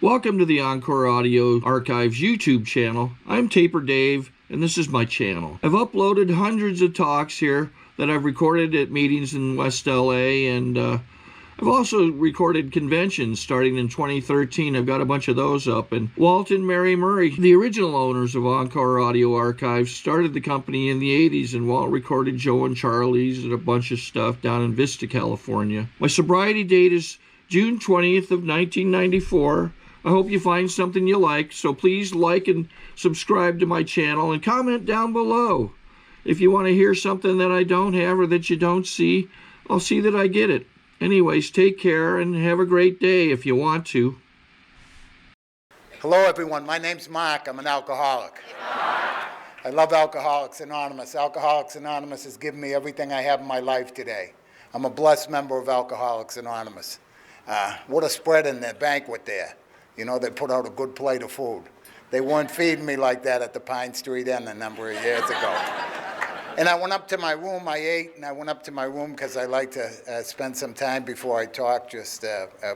Welcome to the Encore Audio Archives YouTube channel. I'm Taper Dave, and this is my channel. I've uploaded hundreds of talks here that I've recorded at meetings in West LA, and I've also recorded conventions starting in 2013. I've got a bunch of those up. And Walt and Mary Murray, the original owners of Encore Audio Archives, started the company in the 80s, and Walt recorded Joe and Charlie's and a bunch of stuff down in Vista, California. My sobriety date is June 20th of 1994. I hope you find something you like, so please like and subscribe to my channel and comment down below. If you want to hear something that I don't have or that you don't see, I'll see that I get it. Anyways, take care and have a great day if you want to. Hello everyone, my name's Mark. I'm an alcoholic. I love Alcoholics Anonymous. Alcoholics Anonymous has given me everything I have in my life today. I'm a blessed member of Alcoholics Anonymous. What a spread in their banquet there. You know, they put out a good plate of food. They weren't feeding me like that at the Pine Street Inn a number of years ago. And I went up to my room, I ate, and I went up to my room because I like to spend some time before I talk just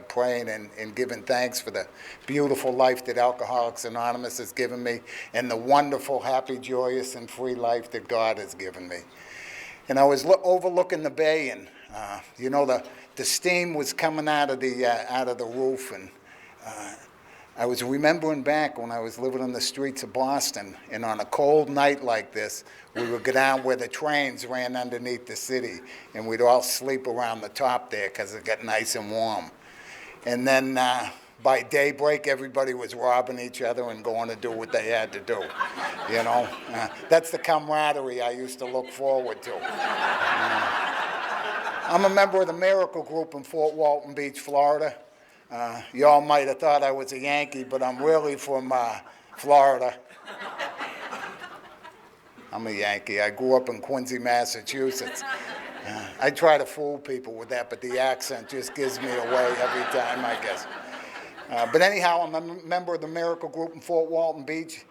praying and giving thanks for the beautiful life that Alcoholics Anonymous has given me and the wonderful, happy, joyous, and free life that God has given me. And I was overlooking the bay, and you know, the steam was coming out of the roof, and I was remembering back when I was living on the streets of Boston, and on a cold night like this, we would go down where the trains ran underneath the city, and we'd all sleep around the top there because it got nice and warm. And then by daybreak, everybody was robbing each other and going to do what they had to do. You know, that's the camaraderie I used to look forward to. I'm a member of the Miracle Group in Fort Walton Beach, Florida. You all might have thought I was a Yankee, but I'm really from Florida. I'm a Yankee. I grew up in Quincy, Massachusetts. I try to fool people with that, but the accent just gives me away every time, I guess. But anyhow, I'm a member of the Miracle Group in Fort Walton Beach.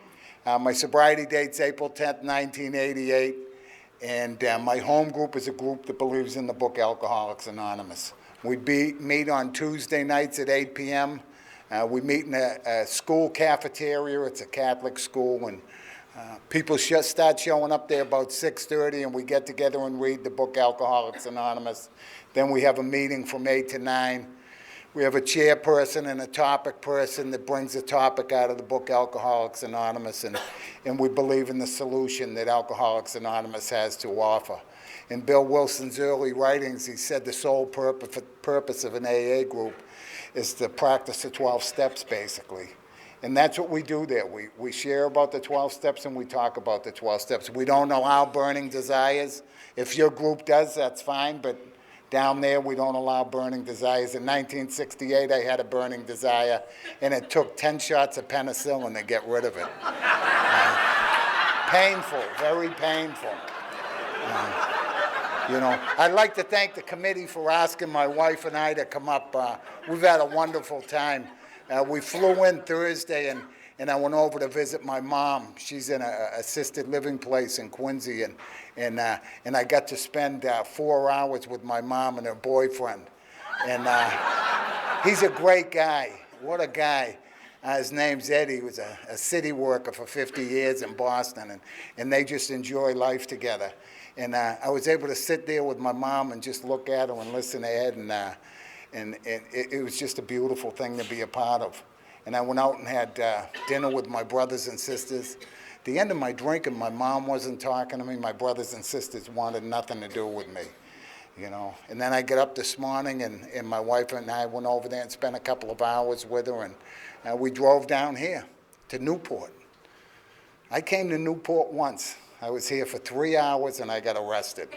My sobriety date's April 10th, 1988. And my home group is a group that believes in the book Alcoholics Anonymous. We meet on Tuesday nights at 8 p.m. We meet in a school cafeteria. It's a Catholic school, and people start showing up there about 6:30, and we get together and read the book Alcoholics Anonymous. Then we have a meeting from 8 to 9. We have a chairperson and a topic person that brings a topic out of the book Alcoholics Anonymous, and we believe in the solution that Alcoholics Anonymous has to offer. In Bill Wilson's early writings, he said the sole purpose of an AA group is to practice the 12 steps, basically. And that's what we do there. We share about the 12 steps and we talk about the 12 steps. We don't allow burning desires. If your group does, that's fine, but down there we don't allow burning desires. In 1968, I had a burning desire, and it took 10 shots of penicillin to get rid of it. Painful, very painful. You know, I'd like to thank the committee for asking my wife and I to come up. We've had a wonderful time. We flew in Thursday, and I went over to visit my mom. She's in an assisted living place in Quincy, and I got to spend 4 hours with my mom and her boyfriend. And he's a great guy. What a guy. His name's Eddie. He was a city worker for 50 years in Boston, and they just enjoy life together. And I was able to sit there with my mom and just look at her and listen to Ed, and it was just a beautiful thing to be a part of. And I went out and had dinner with my brothers and sisters. At the end of my drinking, my mom wasn't talking to me. My brothers and sisters wanted nothing to do with me, you know. And then I got up this morning, and my wife and I went over there and spent a couple of hours with her, and we drove down here to Newport. I came to Newport once. I was here for 3 hours, and I got arrested.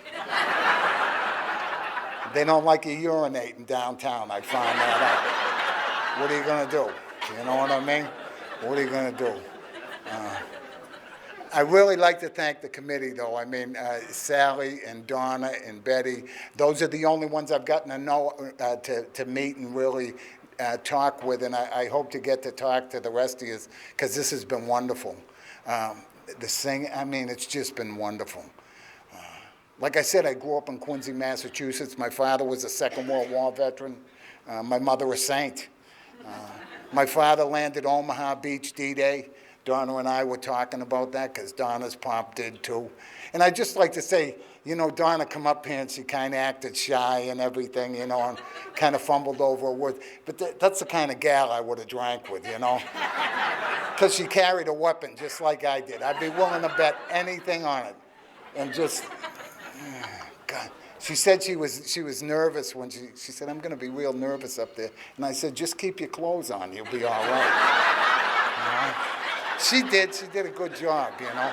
They don't like you urinating downtown, I found that out. What are you going to do? You know what I mean? What are you going to do? I really like to thank the committee, though. I mean, Sally and Donna and Betty, those are the only ones I've gotten to know, to meet and really talk with, and I hope to get to talk to the rest of you, because this has been wonderful. I mean, it's just been wonderful. Like I said, I grew up in Quincy, Massachusetts. My father was a Second World War veteran. My mother a saint. My father landed Omaha Beach D-Day. Donna and I were talking about that because Donna's pop did too. And I'd just like to say, you know, Donna come up here and she kind of acted shy and everything, you know, and kind of fumbled over a word. But that's the kind of gal I would have drank with, you know. Because she carried a weapon just like I did. I'd be willing to bet anything on it. And just, God. She said she was nervous when she said, I'm going to be real nervous up there. And I said, just keep your clothes on, you'll be all right. She did a good job, you know.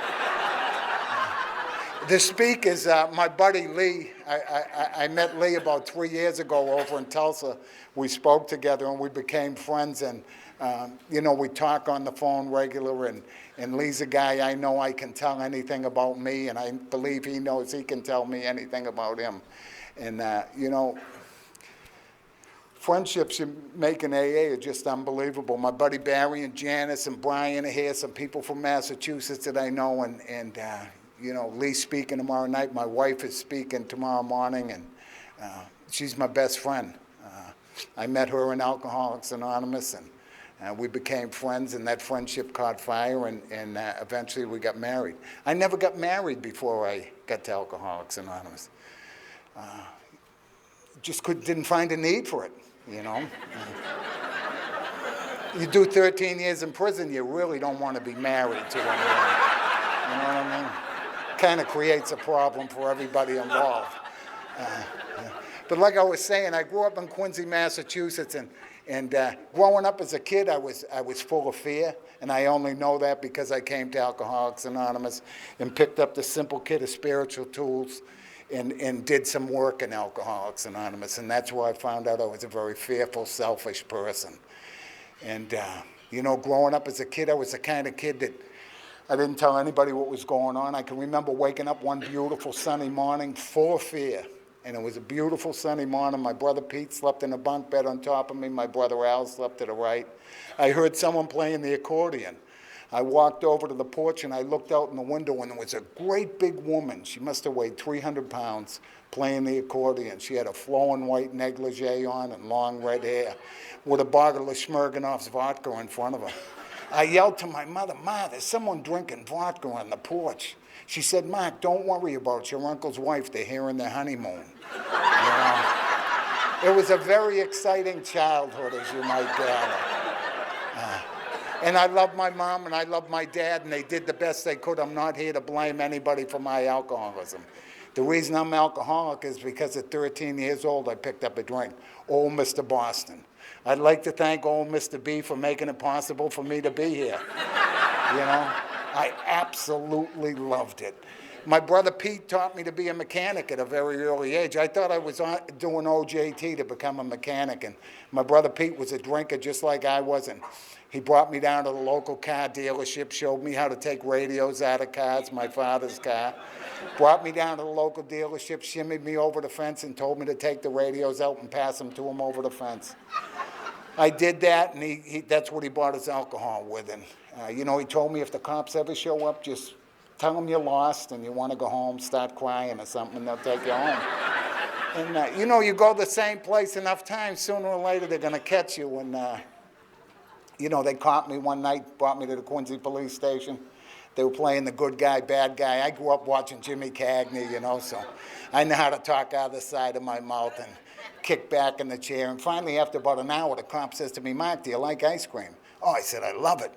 The speakers, my buddy Lee, I met Lee about 3 years ago over in Tulsa. We spoke together and we became friends, and you know, we talk on the phone regular, and Lee's a guy I know I can tell anything about me, and I believe he knows he can tell me anything about him. And you know, friendships you make in AA are just unbelievable. My buddy Barry and Janice and Brian are here, some people from Massachusetts that I know, and you know, Lee's speaking tomorrow night. My wife is speaking tomorrow morning, and she's my best friend. I met her in Alcoholics Anonymous, and we became friends, and that friendship caught fire, and eventually we got married. I never got married before I got to Alcoholics Anonymous. Just didn't find a need for it, you know. You do 13 years in prison, you really don't want to be married to anyone. You know what I mean? Kind of creates a problem for everybody involved. But like I was saying, I grew up in Quincy, Massachusetts, and growing up as a kid, I was full of fear, and I only know that because I came to Alcoholics Anonymous and picked up the simple kit of spiritual tools and did some work in Alcoholics Anonymous, and that's where I found out I was a very fearful, selfish person. And you know, growing up as a kid, I was the kind of kid that I didn't tell anybody what was going on. I can remember waking up one beautiful sunny morning full of fear. And it was a beautiful sunny morning. My brother Pete slept in a bunk bed on top of me. My brother Al slept to the right. I heard someone playing the accordion. I walked over to the porch and I looked out in the window, and there was a great big woman. She must have weighed 300 pounds playing the accordion. She had a flowing white negligee on and long red hair with a bottle of Smirnoff's vodka in front of her. I yelled to my mother, Ma, there's someone drinking vodka on the porch. She said, Mark, don't worry about it. Your uncle's wife, they're here in their honeymoon. You know? It was a very exciting childhood, as you might gather. And I love my mom and I love my dad, and they did the best they could. I'm not here to blame anybody for my alcoholism. The reason I'm alcoholic is because at 13 years old, I picked up a drink. Old Mr. Boston. I'd like to thank old Mr. B for making it possible for me to be here. You know? I absolutely loved it. My brother Pete taught me to be a mechanic at a very early age. I thought I was doing OJT to become a mechanic, and my brother Pete was a drinker just like I was, and he brought me down to the local car dealership, showed me how to take radios out of cars, my father's car, brought me down to the local dealership, shimmied me over the fence, and told me to take the radios out and pass them to him over the fence. I did that, and that's what he bought his alcohol with. And you know, he told me if the cops ever show up, just tell them you're lost and you want to go home, start crying or something, and they'll take you home. And you know, you go the same place enough times, sooner or later they're going to catch you. And you know, they caught me one night, brought me to the Quincy police station. They were playing the good guy, bad guy. I grew up watching Jimmy Cagney, you know, so I know how to talk out of the side of my mouth and kick back in the chair. And finally, after about an hour, the cop says to me, Mark, do you like ice cream? Oh, I said, I love it.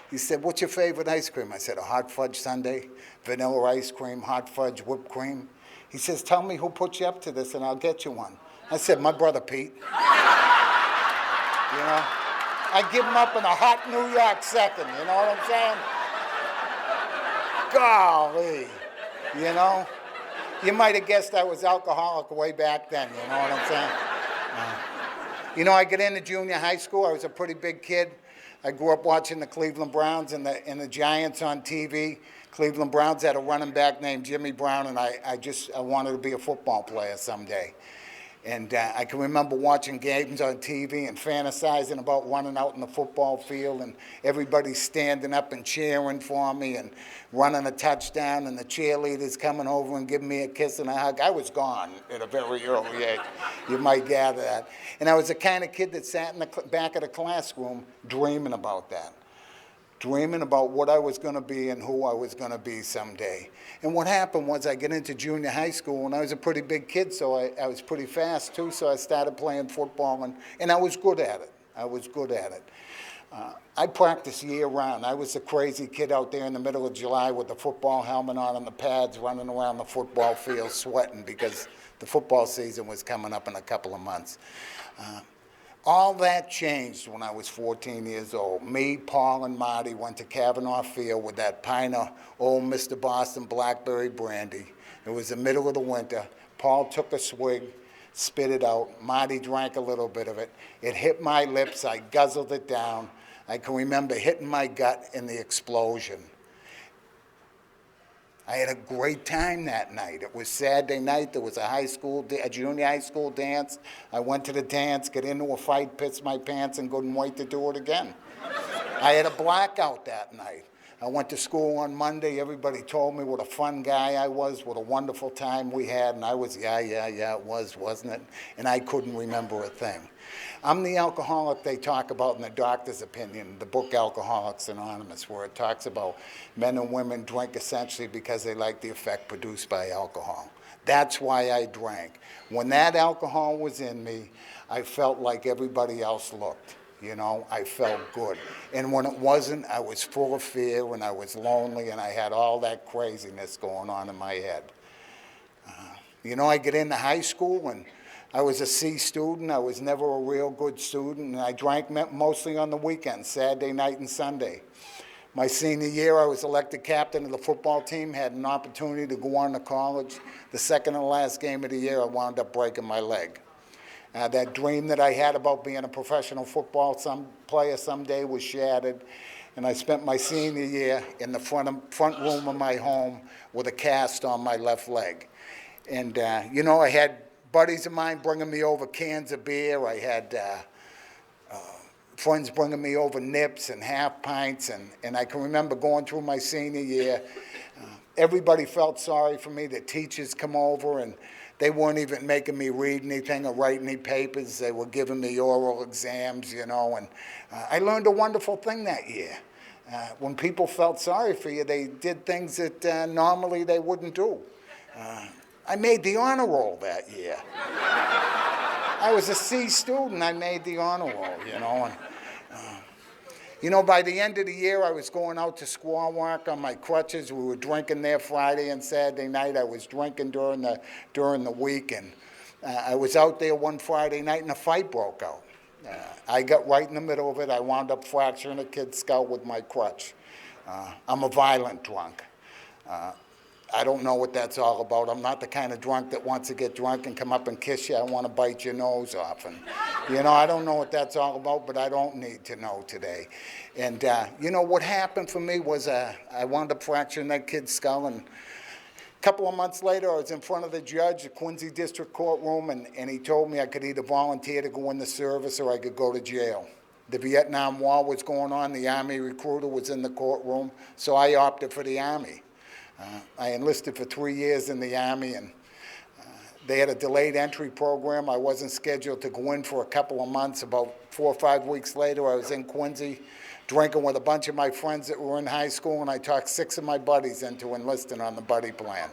He said, what's your favorite ice cream? I said, a hot fudge sundae, vanilla ice cream, hot fudge, whipped cream. He says, tell me who put you up to this and I'll get you one. I said, my brother Pete. You know, I give him up in a hot New York second, you know what I'm saying? Golly, you know. You might have guessed I was alcoholic way back then, you know what I'm saying? You know, I got into junior high school. I was a pretty big kid. I grew up watching the Cleveland Browns and the Giants on TV. Cleveland Browns had a running back named Jimmy Brown, and I wanted to be a football player someday. And I can remember watching games on TV and fantasizing about running out in the football field and everybody standing up and cheering for me and running a touchdown and the cheerleaders coming over and giving me a kiss and a hug. I was gone at a very early age. You might gather that. And I was the kind of kid that sat in the back of the classroom dreaming about that. Dreaming about what I was going to be and who I was going to be someday. And what happened was I get into junior high school, and I was a pretty big kid, so I was pretty fast too, so I started playing football, and I was good at it. I was good at it. I practiced year-round. I was the crazy kid out there in the middle of July with the football helmet on and the pads, running around the football field sweating because the football season was coming up in a couple of months. All that changed when I was 14 years old. Me, Paul, and Marty went to Kavanaugh Field with that pint of old Mr. Boston Blackberry brandy. It was the middle of the winter. Paul took a swig, spit it out. Marty drank a little bit of it. It hit my lips. I guzzled it down. I can remember hitting my gut in the explosion. I had a great time that night. It was Saturday night. There was a junior high school dance. I went to the dance, got into a fight, pissed my pants, and couldn't wait to do it again. I had a blackout that night. I went to school on Monday. Everybody told me what a fun guy I was, what a wonderful time we had, and I was, yeah, it was, wasn't it? And I couldn't remember a thing. I'm the alcoholic they talk about in the doctor's opinion, the book Alcoholics Anonymous, where it talks about men and women drink essentially because they like the effect produced by alcohol. That's why I drank. When that alcohol was in me, I felt like everybody else looked. You know, I felt good. And when it wasn't, I was full of fear and I was lonely and I had all that craziness going on in my head. You know, I get into high school and I was a C student. I was never a real good student, and I drank mostly on the weekends, Saturday night and Sunday. My senior year, I was elected captain of the football team, had an opportunity to go on to college. The second and last game of the year, I wound up breaking my leg. That dream that I had about being a professional football player someday was shattered, and I spent my senior year in the front room of my home with a cast on my left leg. And, you know, I had buddies of mine bringing me over cans of beer. I had friends bringing me over nips and half pints, and I can remember going through my senior year. Everybody felt sorry for me. The teachers come over, and they weren't even making me read anything or write any papers. They were giving me oral exams, you know, and I learned a wonderful thing that year. When people felt sorry for you, they did things that normally they wouldn't do. I made the honor roll that year. I was a C student. I made the honor roll, you know. And, you know, by the end of the year, I was going out to Squaw Walk on my crutches. We were drinking there Friday and Saturday night. I was drinking during the week. And I was out there one Friday night, and a fight broke out. I got right in the middle of it. I wound up fracturing a kid's skull with my crutch. I'm a violent drunk. I don't know what that's all about. I'm not the kind of drunk that wants to get drunk and come up and kiss you. I want to bite your nose off. And, you know, I don't know what that's all about, but I don't need to know today. And, you know, what happened for me was I wound up fracturing that kid's skull. And a couple of months later, I was in front of the judge, the Quincy District Courtroom, and he told me I could either volunteer to go in the service or I could go to jail. The Vietnam War was going on. The Army recruiter was in the courtroom, so I opted for the Army. I enlisted for 3 years in the Army, and they had a delayed entry program. I wasn't scheduled to go in for a couple of months. About 4 or 5 weeks later, I was in Quincy drinking with a bunch of my friends that were in high school, and I talked 6 of my buddies into enlisting on the buddy plan.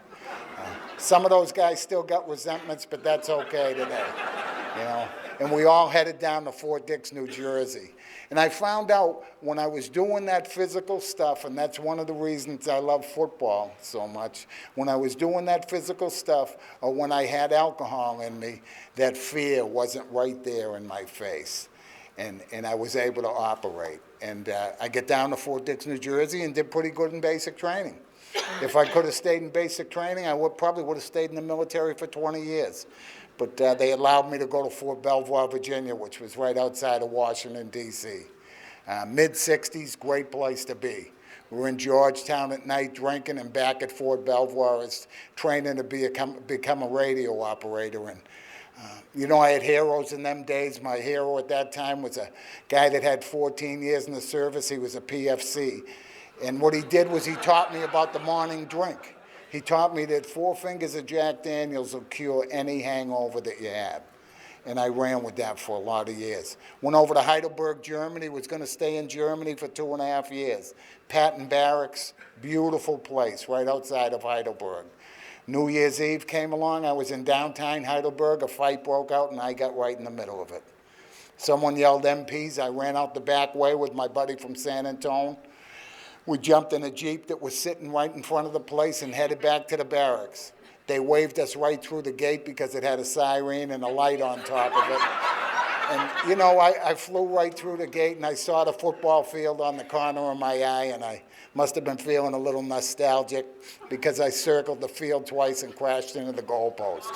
Some of those guys still got resentments, but that's okay today, you know. And we all headed down to Fort Dix, New Jersey. And I found out when I was doing that physical stuff, and that's one of the reasons I love football so much, when I was doing that physical stuff, or when I had alcohol in me, that fear wasn't right there in my face. And I was able to operate. And I get down to Fort Dix, New Jersey, and did pretty good in basic training. If I could have stayed in basic training, I probably would have stayed in the military for 20 years. But they allowed me to go to Fort Belvoir, Virginia, which was right outside of Washington, D.C. Mid-'60s, great place to be. We were in Georgetown at night drinking, and back at Fort Belvoir I was training to become a radio operator. And You know, I had heroes in them days. My hero at that time was a guy that had 14 years in the service. He was a PFC. And what he did was he taught me about the morning drink. He taught me that 4 fingers of Jack Daniels will cure any hangover that you have. And I ran with that for a lot of years. Went over to Heidelberg, Germany, was going to stay in Germany for 2.5 years. Patton Barracks, beautiful place right outside of Heidelberg. New Year's Eve came along, I was in downtown Heidelberg, a fight broke out and I got right in the middle of it. Someone yelled MPs, I ran out the back way with my buddy from San Antonio. We jumped in a Jeep that was sitting right in front of the place and headed back to the barracks. They waved us right through the gate because it had a siren and a light on top of it. And you know, I flew right through the gate and I saw the football field on the corner of my eye, and I must have been feeling a little nostalgic because I circled the field twice and crashed into the goalpost.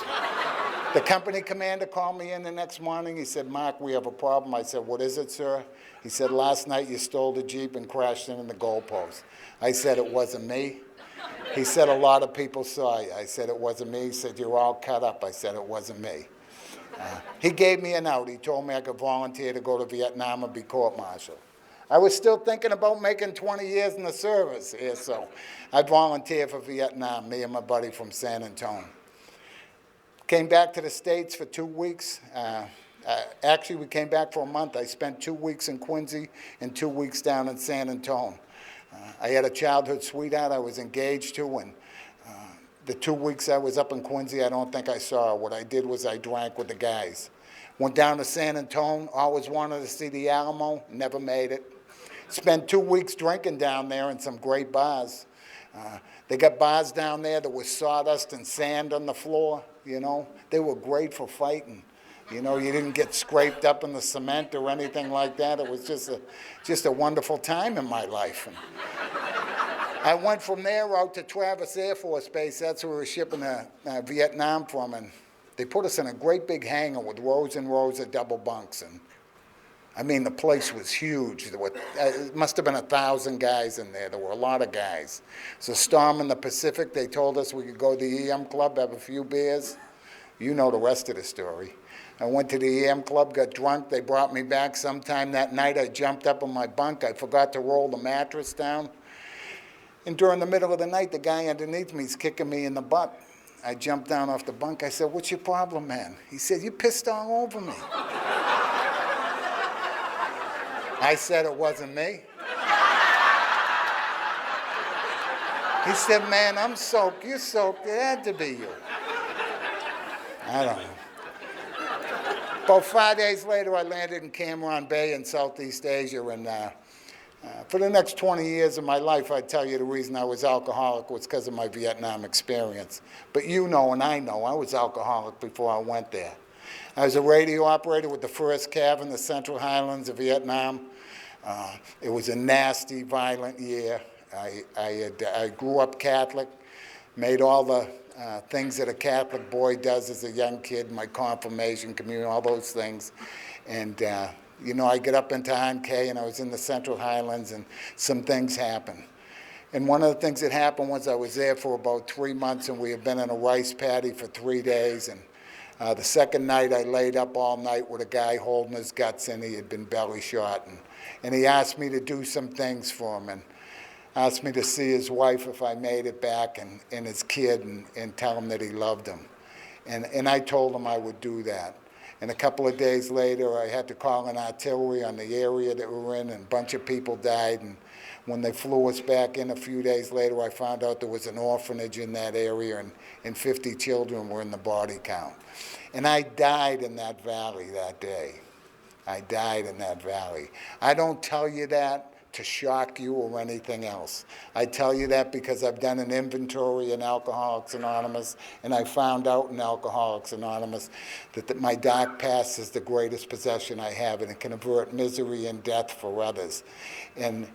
The company commander called me in the next morning. He said, Mark, we have a problem. I said, what is it, sir? He said, last night you stole the Jeep and crashed into the goalpost. I said, it wasn't me. He said, a lot of people saw you. I said, it wasn't me. He said, you're all cut up. I said, it wasn't me. He gave me an out. He told me I could volunteer to go to Vietnam and be court-martialed. I was still thinking about making 20 years in the service here, so I volunteered for Vietnam, me and my buddy from San Antonio. Came back to the States for 2 weeks. Actually, we came back for a month. I spent 2 weeks in Quincy and 2 weeks down in San Antonio. I had a childhood sweetheart I was engaged to, and the 2 weeks I was up in Quincy, I don't think I saw her. What I did was I drank with the guys. Went down to San Antonio, always wanted to see the Alamo, never made it. Spent 2 weeks drinking down there in some great bars. They got bars down there that was sawdust and sand on the floor, you know. They were great for fighting. You know, you didn't get scraped up in the cement or anything like that. It was just a wonderful time in my life. And I went from there out to Travis Air Force Base. That's where we were shipping Vietnam from. And they put us in a great big hangar with rows and rows of double bunks. And I mean, the place was huge. There were, it must have been 1,000 guys in there. There were a lot of guys. So storm in the Pacific, they told us we could go to the EM Club, have a few beers. You know the rest of the story. I went to the EM Club, got drunk. They brought me back sometime that night. I jumped up on my bunk. I forgot to roll the mattress down. And during the middle of the night, the guy underneath me is kicking me in the butt. I jumped down off the bunk. I said, what's your problem, man? He said, you pissed all over me. I said, it wasn't me. He said, man, I'm soaked. You're soaked. It had to be you. I don't know. About 5 days later, I landed in Cam Bay in Southeast Asia, and for the next 20 years of my life, I'd tell you the reason I was alcoholic was because of my Vietnam experience. But you know and I know I was alcoholic before I went there. I was a radio operator with the 1st Cav in the Central Highlands of Vietnam. It was a nasty, violent year. I grew up Catholic, made all the things that a Catholic boy does as a young kid, my confirmation, communion, all those things. And you know, I get up into An Khe, and I was in the Central Highlands, and some things happened. And one of the things that happened was I was there for about 3 months, and we had been in a rice paddy for 3 days. And the second night, I laid up all night with a guy holding his guts in. He had been belly shot, and he asked me to do some things for him, and asked me to see his wife if I made it back, and his kid, and tell him that he loved him. And I told him I would do that. And a couple of days later, I had to call in artillery on the area that we were in, and a bunch of people died. And when they flew us back in a few days later, I found out there was an orphanage in that area, and 50 children were in the body count. And I died in that valley that day. I died in that valley. I don't tell you that to shock you or anything else. I tell you that because I've done an inventory in Alcoholics Anonymous, and I found out in Alcoholics Anonymous that my dark past is the greatest possession I have, and it can avert misery and death for others. And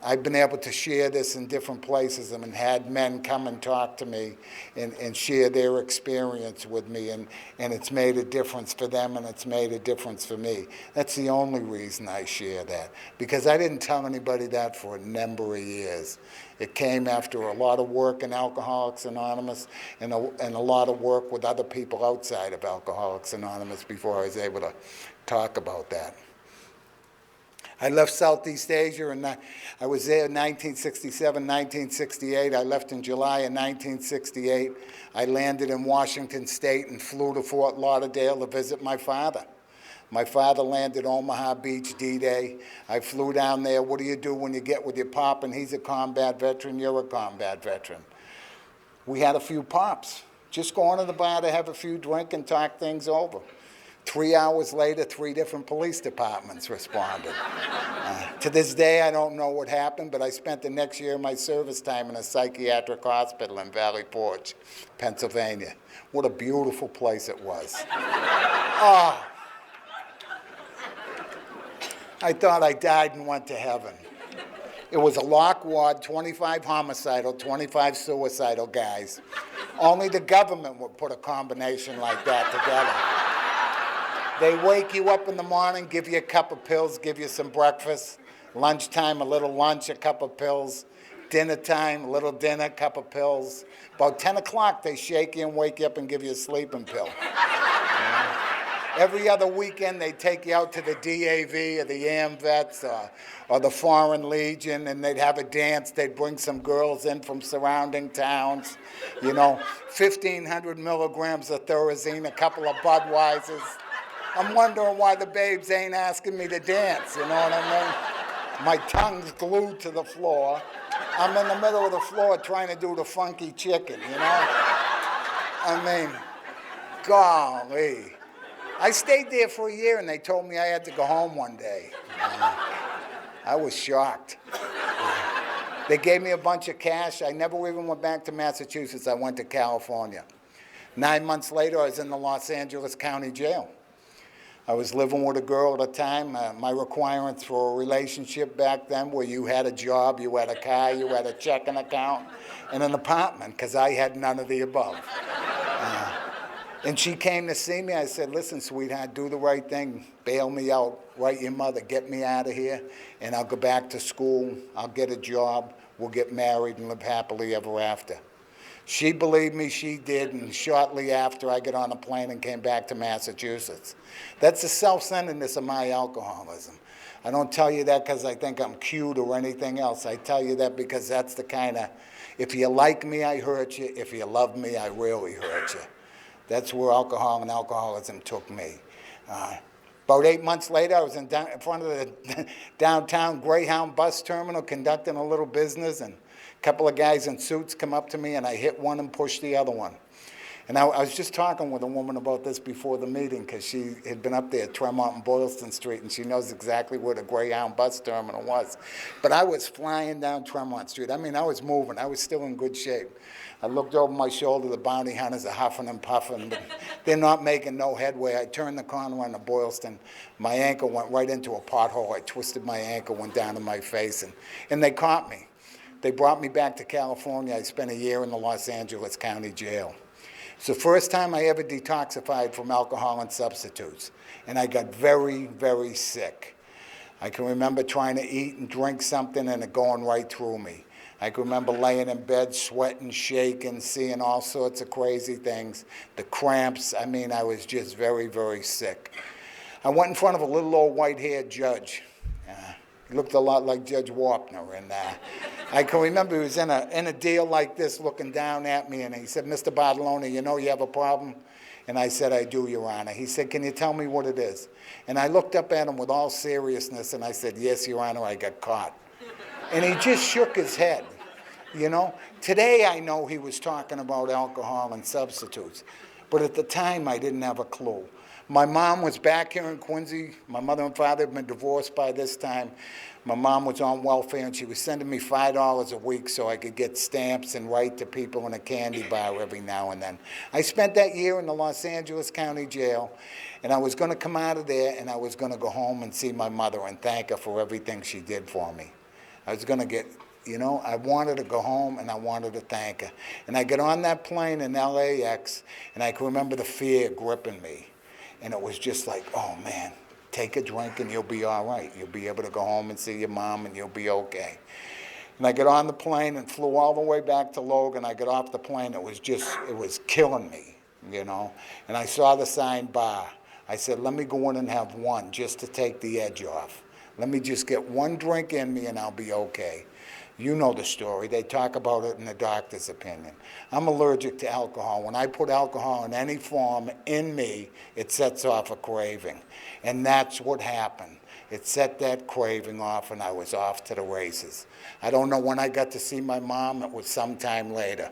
I've been able to share this in different places and had men come and talk to me and share their experience with me, and it's made a difference for them, and it's made a difference for me. That's the only reason I share that, because I didn't tell anybody that for a number of years. It came after a lot of work in Alcoholics Anonymous and a lot of work with other people outside of Alcoholics Anonymous before I was able to talk about that. I left Southeast Asia, and I was there in 1967, 1968. I left in July of 1968. I landed in Washington State and flew to Fort Lauderdale to visit my father. My father landed Omaha Beach D-Day. I flew down there. What do you do when you get with your pop? And he's a combat veteran, you're a combat veteran. We had a few pops. Just going to the bar to have a few drink and talk things over. 3 hours later, 3 different police departments responded. To this day, I don't know what happened, but I spent the next year of my service time in a psychiatric hospital in Valley Forge, Pennsylvania. What a beautiful place it was. Oh, I thought I died and went to heaven. It was a lock ward, 25 homicidal, 25 suicidal guys. Only the government would put a combination like that together. They wake you up in the morning, give you a cup of pills, give you some breakfast. Lunchtime, a little lunch, a cup of pills. Dinner time, a little dinner, cup of pills. About 10 o'clock, they shake you and wake you up and give you a sleeping pill. Every other weekend, they take you out to the DAV or the AMVETS or the Foreign Legion, and they'd have a dance. They'd bring some girls in from surrounding towns. 1,500 milligrams of Thorazine, a couple of Budweisers. I'm wondering why the babes ain't asking me to dance, you know what I mean? My tongue's glued to the floor. I'm in the middle of the floor trying to do the funky chicken, I mean, golly. I stayed there for a year and they told me I had to go home one day. I was shocked. They gave me a bunch of cash. I never even went back to Massachusetts. I went to California. 9 months later, I was in the Los Angeles County Jail. I was living with a girl at the time. My requirements for a relationship back then were you had a job, you had a car, you had a checking account, and an apartment, because I had none of the above. And she came to see me. I said, listen, sweetheart, do the right thing. Bail me out. Write your mother. Get me out of here, and I'll go back to school. I'll get a job. We'll get married and live happily ever after. She believed me, she did, and shortly after I got on a plane and came back to Massachusetts. That's the self-centeredness of my alcoholism. I don't tell you that because I think I'm cute or anything else. I tell you that because that's the kind of, if you like me, I hurt you. If you love me, I really hurt you. That's where alcohol and alcoholism took me. About 8 months later, I was in front of the downtown Greyhound bus terminal conducting a little business, and a couple of guys in suits come up to me, and I hit one and pushed the other one. And I was just talking with a woman about this before the meeting, because she had been up there at Tremont and Boylston Street, and she knows exactly where the Greyhound bus terminal was. But I was flying down Tremont Street. I mean, I was moving. I was still in good shape. I looked over my shoulder. The bounty hunters are huffing and puffing, but they're not making no headway. I turned the corner on the Boylston. My ankle went right into a pothole. I twisted my ankle, went down to my face, and they caught me. They brought me back to California. I spent a year in the Los Angeles County Jail. It's the first time I ever detoxified from alcohol and substitutes, and I got very, very sick. I can remember trying to eat and drink something and it going right through me. I can remember laying in bed, sweating, shaking, seeing all sorts of crazy things. The cramps, I mean, I was just very, very sick. I went in front of a little old white-haired judge. He looked a lot like Judge Wapner, and I can remember he was in a deal like this looking down at me, and he said, Mr. Bartolone, you know you have a problem? And I said, I do, Your Honor. He said, can you tell me what it is? And I looked up at him with all seriousness, and I said, yes, Your Honor, I got caught. And he just shook his head, Today I know he was talking about alcohol and substitutes, but at the time I didn't have a clue. My mom was back here in Quincy. My mother and father had been divorced by this time. My mom was on welfare, and she was sending me $5 a week so I could get stamps and write to people in a candy bar every now and then. I spent that year in the Los Angeles County Jail, and I was going to come out of there, and I was going to go home and see my mother and thank her for everything she did for me. I was going to get, I wanted to go home, and I wanted to thank her. And I got on that plane in LAX, and I can remember the fear gripping me. And it was just like, oh, man, take a drink and you'll be all right. You'll be able to go home and see your mom and you'll be okay. And I got on the plane and flew all the way back to Logan. I got off the plane. It was killing me, you know. And I saw the sign bar. I said, let me go in and have one just to take the edge off. Let me just get one drink in me and I'll be okay. You know the story. They talk about it in the doctor's opinion. I'm allergic to alcohol. When I put alcohol in any form in me, it sets off a craving. And that's what happened. It set that craving off and I was off to the races. I don't know when I got to see my mom. It was sometime later.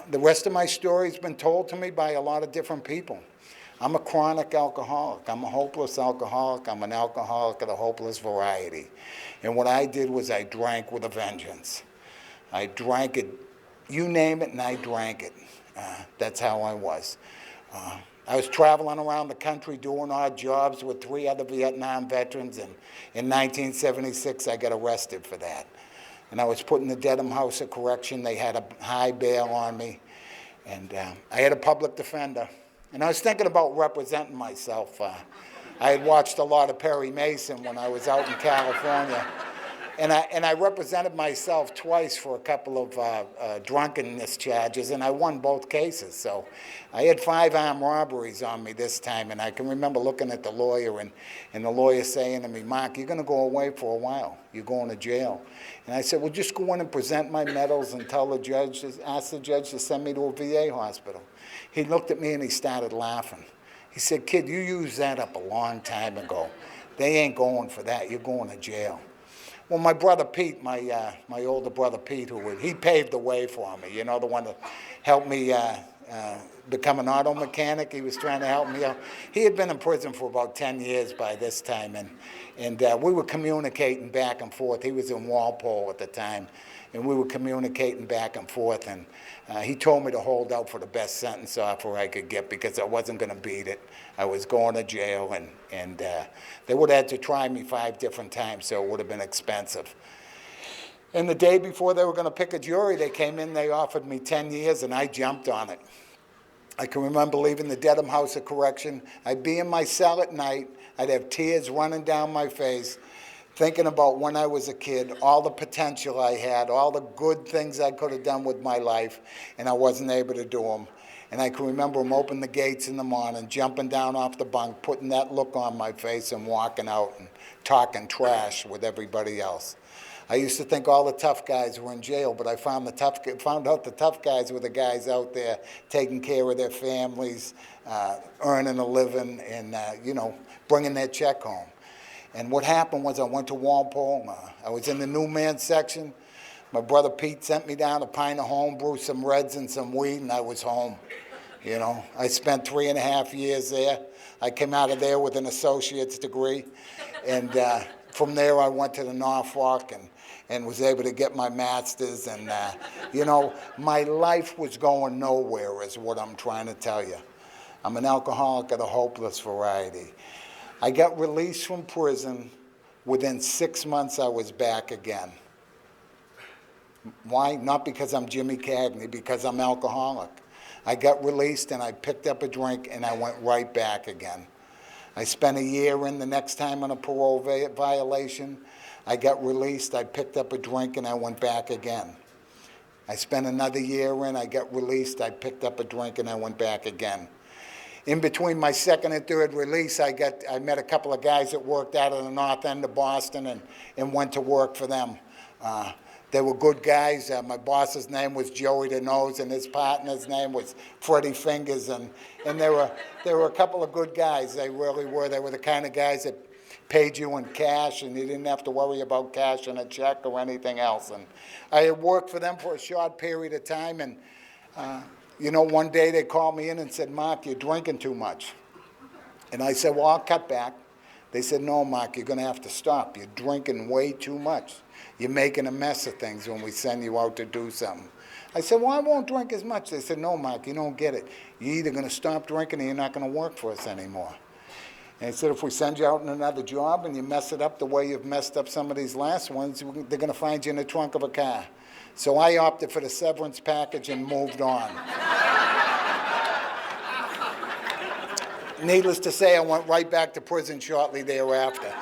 The rest of my story has been told to me by a lot of different people. I'm a chronic alcoholic. I'm a hopeless alcoholic. I'm an alcoholic of the hopeless variety. And what I did was I drank with a vengeance. I drank it, you name it, and I drank it. That's how I was. I was traveling around the country doing odd jobs with 3 other Vietnam veterans, and in 1976 I got arrested for that. And I was put in the Dedham House of Correction. They had a high bail on me, and I had a public defender. And I was thinking about representing myself. I had watched a lot of Perry Mason when I was out in California. And I represented myself twice for a couple of drunkenness charges, and I won both cases. So I had 5 armed robberies on me this time, and I can remember looking at the lawyer and the lawyer saying to me, Mark, you're going to go away for a while. You're going to jail. And I said, well, just go in and present my medals and tell the judge, ask the judge to send me to a VA hospital. He looked at me and he started laughing. He said, kid, you used that up a long time ago. They ain't going for that. You're going to jail. Well, my brother Pete, my older brother Pete, he paved the way for me. You know, the one that helped me become an auto mechanic. He was trying to help me out. He had been in prison for about 10 years by this time, and we were communicating back and forth. He was in Walpole at the time, and we were communicating back and forth, and he told me to hold out for the best sentence offer I could get because I wasn't going to beat it. I was going to jail, and they would have had to try me 5 different times, so it would have been expensive. And the day before they were going to pick a jury, they came in, they offered me 10 years, and I jumped on it. I can remember leaving the Dedham House of Correction. I'd be in my cell at night. I'd have tears running down my face, thinking about when I was a kid, all the potential I had, all the good things I could have done with my life, and I wasn't able to do them. And I can remember them opening the gates in the morning, jumping down off the bunk, putting that look on my face and walking out and talking trash with everybody else. I used to think all the tough guys were in jail, but I found out the tough guys were the guys out there taking care of their families, earning a living, and you know, bringing their check home. And what happened was I went to Walpole. I was in the new man section. My brother Pete sent me down a pint of homebrew, some Reds, and some weed, and I was home. You know, I spent 3.5 years there. I came out of there with an associate's degree, and from there I went to the Norfolk and was able to get my master's, and you know, my life was going nowhere is what I'm trying to tell you. I'm an alcoholic of the hopeless variety. I got released from prison. Within 6 months I was back again. Why? Not because I'm Jimmy Cagney, because I'm alcoholic. I got released and I picked up a drink and I went right back again. I spent a year in the next time on a parole violation. I got released, I picked up a drink, and I went back again. I spent another year in, I got released, I picked up a drink, and I went back again. In between my second and third release, I met a couple of guys that worked out of the north end of Boston and went to work for them. They were good guys. My boss's name was Joey the Nose, and his partner's name was Freddie Fingers, and there were a couple of good guys. They really were. They were the kind of guys that paid you in cash, and you didn't have to worry about cash in a check or anything else. And I had worked for them for a short period of time, and you know, one day they called me in and said, Mark, you're drinking too much. And I said, well, I'll cut back. They said, no, Mark, you're going to have to stop. You're drinking way too much. You're making a mess of things when we send you out to do something. I said, well, I won't drink as much. They said, no, Mark, you don't get it. You're either going to stop drinking or you're not going to work for us anymore. And he said, if we send you out on another job and you mess it up the way you've messed up some of these last ones, they're going to find you in the trunk of a car. So I opted for the severance package and moved on. Needless to say, I went right back to prison shortly thereafter.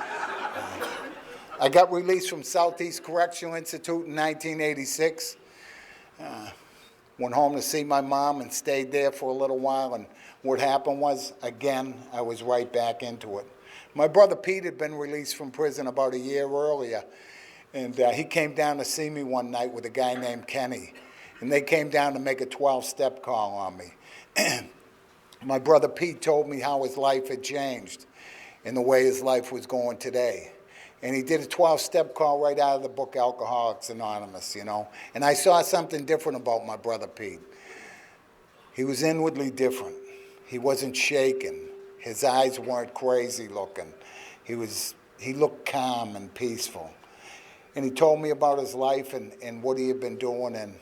I got released from Southeast Correctional Institute in 1986. Went home to see my mom and stayed there for a little while, and what happened was, again, I was right back into it. My brother Pete had been released from prison about a year earlier, and he came down to see me one night with a guy named Kenny, and they came down to make a 12-step call on me. My brother Pete told me how his life had changed and the way his life was going today. And he did a 12-step call right out of the book Alcoholics Anonymous, you know. And I saw something different about my brother Pete. He was inwardly different. He wasn't shaken. His eyes weren't crazy looking. He looked calm and peaceful. And he told me about his life and what he had been doing. And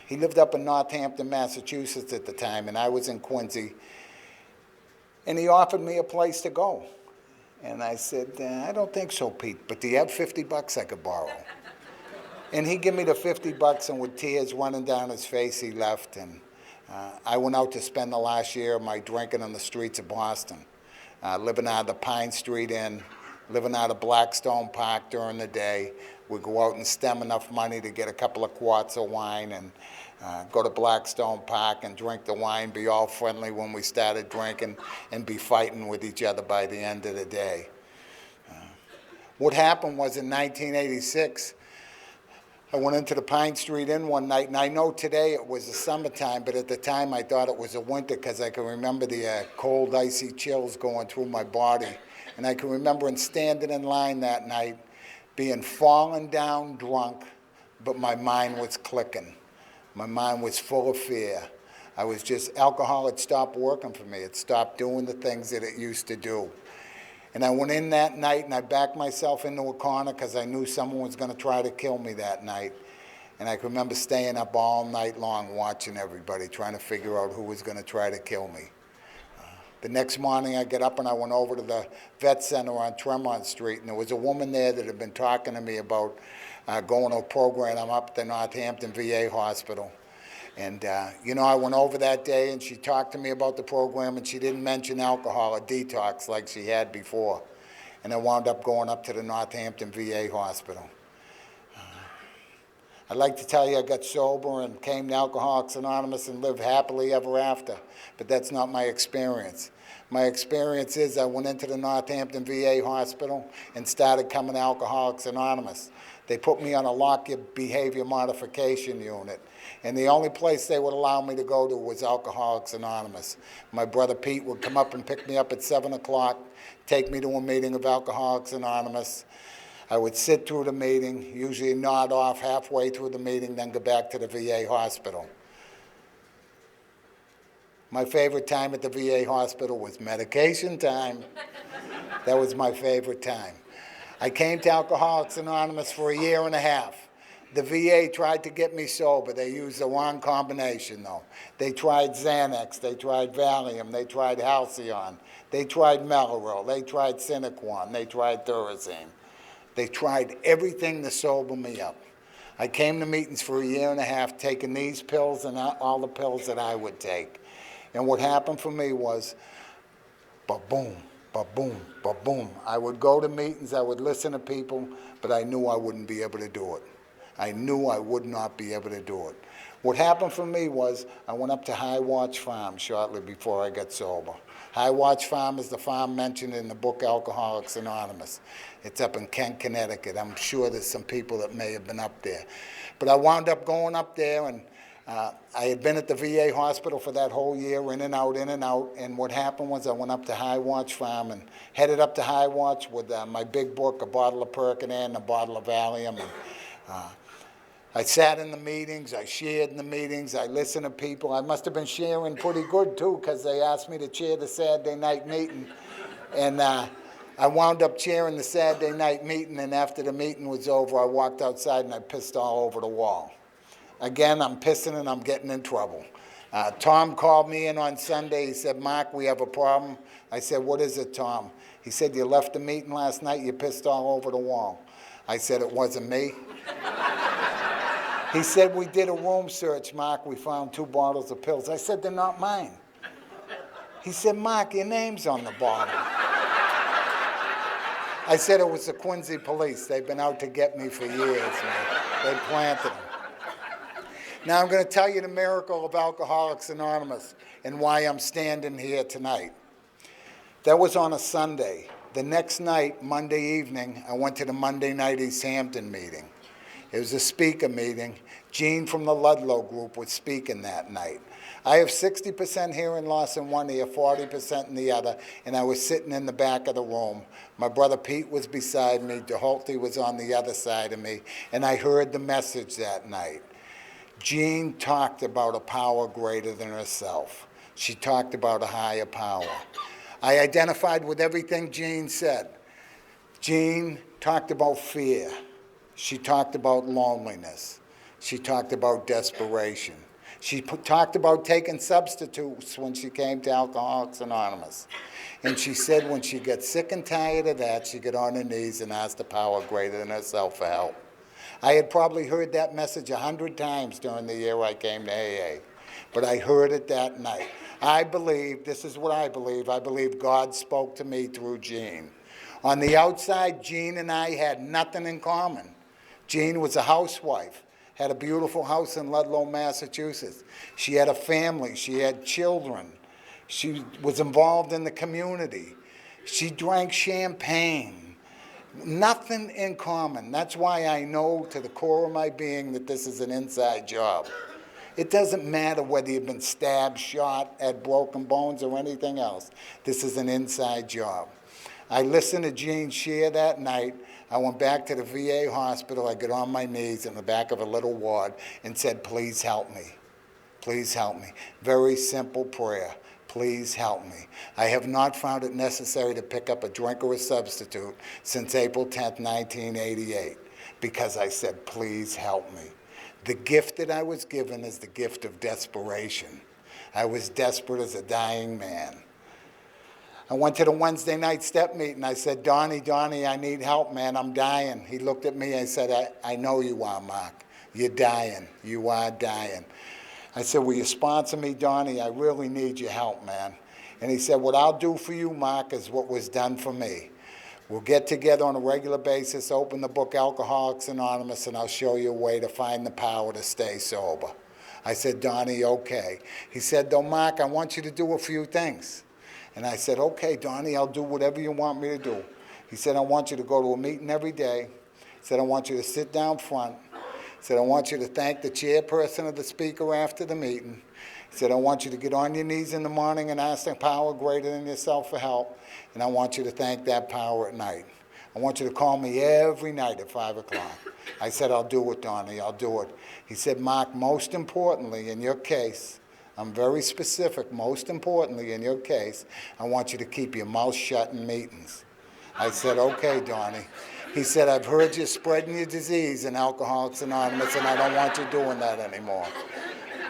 he lived up in Northampton, Massachusetts at the time, and I was in Quincy. And he offered me a place to go. And I said, I don't think so, Pete, but do you have $50 I could borrow? And he gave me the $50, and with tears running down his face, he left. And I went out to spend the last year of my drinking on the streets of Boston, living out of the Pine Street Inn, living out of Blackstone Park during the day. We'd go out and stem enough money to get a couple of quarts of wine and go to Blackstone Park and drink the wine, be all friendly when we started drinking, and be fighting with each other by the end of the day. What happened was in 1986, I went into the Pine Street Inn one night, and I know today it was the summertime, but at the time I thought it was a winter because I can remember the cold, icy chills going through my body. And I can remember standing in line that night, being fallen down drunk, but my mind was clicking. My mind was full of fear. I was just, alcohol had stopped working for me. It stopped doing the things that it used to do. And I went in that night and I backed myself into a corner because I knew someone was going to try to kill me that night. And I can remember staying up all night long watching everybody, trying to figure out who was going to try to kill me. The next morning I got up and I went over to the vet center on Tremont Street, and there was a woman there that had been talking to me about going to a program. I'm up at the Northampton VA hospital. And, you know, I went over that day and she talked to me about the program, and she didn't mention alcohol or detox like she had before. And I wound up going up to the Northampton VA hospital. I'd like to tell you I got sober and came to Alcoholics Anonymous and lived happily ever after, but that's not my experience. My experience is I went into the Northampton VA hospital and started coming to Alcoholics Anonymous. They put me on a lock your behavior modification unit, and the only place they would allow me to go to was Alcoholics Anonymous. My brother Pete would come up and pick me up at 7 o'clock, take me to a meeting of Alcoholics Anonymous. I would sit through the meeting, usually nod off halfway through the meeting, then go back to the VA hospital. My favorite time at the VA hospital was medication time. That was my favorite time. I came to Alcoholics Anonymous for a year and a half. The VA tried to get me sober. They used the wrong combination, though. They tried Xanax, they tried Valium, they tried Halcyon, they tried Mellaril, they tried Cinequan, they tried Thorazine. They tried everything to sober me up. I came to meetings for a year and a half taking these pills and all the pills that I would take. And what happened for me was, ba-boom, ba-boom, ba-boom. I would go to meetings, I would listen to people, but I knew I wouldn't be able to do it. I knew I would not be able to do it. What happened for me was I went up to High Watch Farm shortly before I got sober. High Watch Farm is the farm mentioned in the book Alcoholics Anonymous. It's up in Kent, Connecticut. I'm sure there's some people that may have been up there. But I wound up going up there, and I had been at the VA hospital for that whole year, in and out, and what happened was I went up to High Watch Farm and headed up to High Watch with my big book, a bottle of Percodan, and a bottle of Valium. And, I sat in the meetings, I shared in the meetings, I listened to people. I must have been sharing pretty good too, because they asked me to chair the Saturday night meeting. And I wound up chairing the Saturday night meeting, and after the meeting was over, I walked outside and I pissed all over the wall. Again, I'm pissing and I'm getting in trouble. Tom called me in on Sunday. He said, Mark, we have a problem. I said, what is it, Tom? He said, you left the meeting last night, you pissed all over the wall. I said, it wasn't me. He said, we did a room search, Mark. We found 2 bottles of pills. I said, they're not mine. He said, Mark, your name's on the bottle. I said it was the Quincy police. They've been out to get me for years, man. They planted them. Now I'm going to tell you the miracle of Alcoholics Anonymous and why I'm standing here tonight. That was on a Sunday. The next night, Monday evening, I went to the Monday night East Hampton meeting. It was a speaker meeting. Gene from the Ludlow group was speaking that night. I have 60% hearing loss in one ear, 40% in the other, and I was sitting in the back of the room. My brother Pete was beside me, DeHolty was on the other side of me, and I heard the message that night. Gene talked about a power greater than herself. She talked about a higher power. I identified with everything Gene said. Gene talked about fear. She talked about loneliness. She talked about desperation. She talked about taking substitutes when she came to Alcoholics Anonymous. And she said when she gets sick and tired of that, she get on her knees and ask the power greater than herself for help. I had probably heard that message 100 times during the year I came to AA, but I heard it that night. I believe, this is what I believe God spoke to me through Gene. On the outside, Gene and I had nothing in common. Gene was a housewife, had a beautiful house in Ludlow, Massachusetts. She had a family, she had children. She was involved in the community. She drank champagne. Nothing in common. That's why I know to the core of my being that this is an inside job. It doesn't matter whether you've been stabbed, shot, had broken bones, or anything else. This is an inside job. I listened to Gene share that night. I went back to the VA hospital. I got on my knees in the back of a little ward and said, please help me. Please help me. Very simple prayer. Please help me. I have not found it necessary to pick up a drink or a substitute since April 10th, 1988, because I said, please help me. The gift that I was given is the gift of desperation. I was desperate as a dying man. I went to the Wednesday night step meeting. I said, Donnie, I need help, man. I'm dying. He looked at me and said, I know you are, Mark. You're dying. You are dying. I said, will you sponsor me, Donnie? I really need your help, man. And he said, what I'll do for you, Mark, is what was done for me. We'll get together on a regular basis, open the book Alcoholics Anonymous, and I'll show you a way to find the power to stay sober. I said, Donnie, okay. He said, though, Mark, I want you to do a few things. And I said, okay, Donnie, I'll do whatever you want me to do. He said, I want you to go to a meeting every day. He said, I want you to sit down front. He said, I want you to thank the chairperson of the speaker after the meeting. He said, I want you to get on your knees in the morning and ask the power greater than yourself for help. And I want you to thank that power at night. I want you to call me every night at 5 o'clock. I said, I'll do it, Donnie, I'll do it. He said, Mark, most importantly, in your case, I'm very specific, most importantly, in your case, I want you to keep your mouth shut in meetings. I said, okay, Donnie. He said, I've heard you spreading your disease in Alcoholics Anonymous, and I don't want you doing that anymore.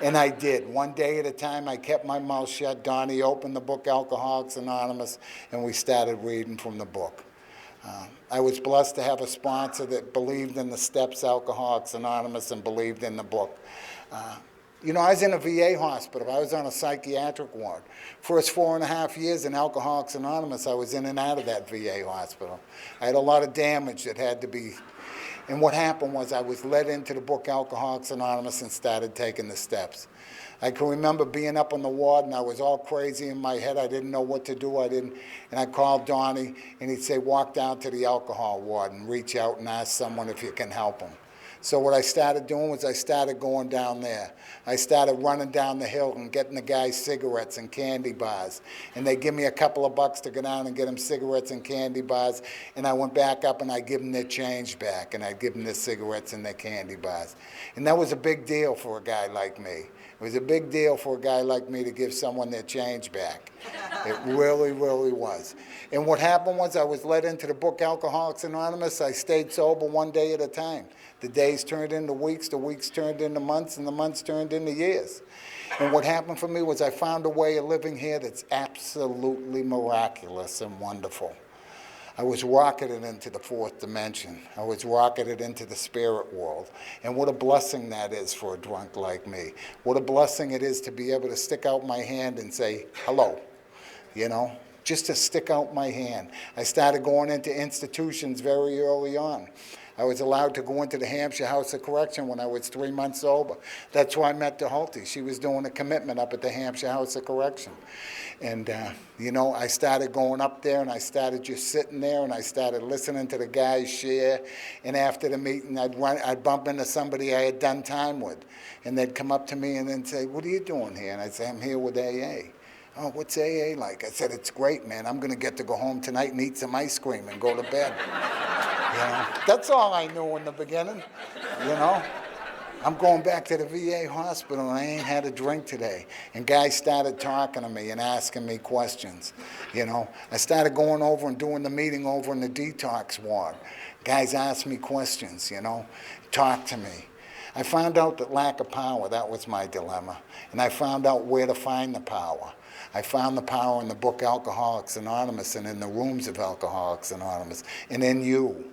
And I did. One day at a time, I kept my mouth shut. Donnie opened the book Alcoholics Anonymous, and we started reading from the book. I was blessed to have a sponsor that believed in the steps Alcoholics Anonymous and believed in the book. You know, I was in a VA hospital. I was on a psychiatric ward. First 4.5 years in Alcoholics Anonymous, I was in and out of that VA hospital. I had a lot of damage that had to be, and what happened was I was led into the book Alcoholics Anonymous and started taking the steps. I can remember being up on the ward and I was all crazy in my head. I didn't know what to do. And I called Donnie and he'd say, walk down to the alcohol ward and reach out and ask someone if you can help them. So what I started doing was I started going down there. I started running down the hill and getting the guys cigarettes and candy bars. And they give me a couple of bucks to go down and get them cigarettes and candy bars. And I went back up and I give them their change back. And I'd give them their cigarettes and their candy bars. And that was a big deal for a guy like me. It was a big deal for a guy like me to give someone their change back. It really, really was. And what happened was I was led into the book Alcoholics Anonymous. I stayed sober one day at a time. The days turned into weeks, the weeks turned into months, and the months turned into years. And what happened for me was I found a way of living here that's absolutely miraculous and wonderful. I was rocketed into the fourth dimension. I was rocketed into the spirit world. And what a blessing that is for a drunk like me. What a blessing it is to be able to stick out my hand and say, hello. you know, just to stick out my hand. I started going into institutions very early on. I was allowed to go into the Hampshire House of Correction when I was 3 months sober. That's where I met DeHulte. She was doing a commitment up at the Hampshire House of Correction. And, you know, I started going up there, and I started just sitting there, and I started listening to the guys share. And after the meeting, I'd bump into somebody I had done time with. And they'd come up to me and then say, "What are you doing here?" And I'd say, "I'm here with AA." "Oh, what's AA like?" I said, "It's great, man. I'm going to get to go home tonight and eat some ice cream and go to bed." You know, that's all I knew in the beginning, you know. I'm going back to the VA hospital, and I ain't had a drink today. And guys started talking to me and asking me questions, you know. I started going over and doing the meeting over in the detox ward. Guys asked me questions, you know, talk to me. I found out that lack of power, that was my dilemma. And I found out where to find the power. I found the power in the book Alcoholics Anonymous and in the rooms of Alcoholics Anonymous and in you.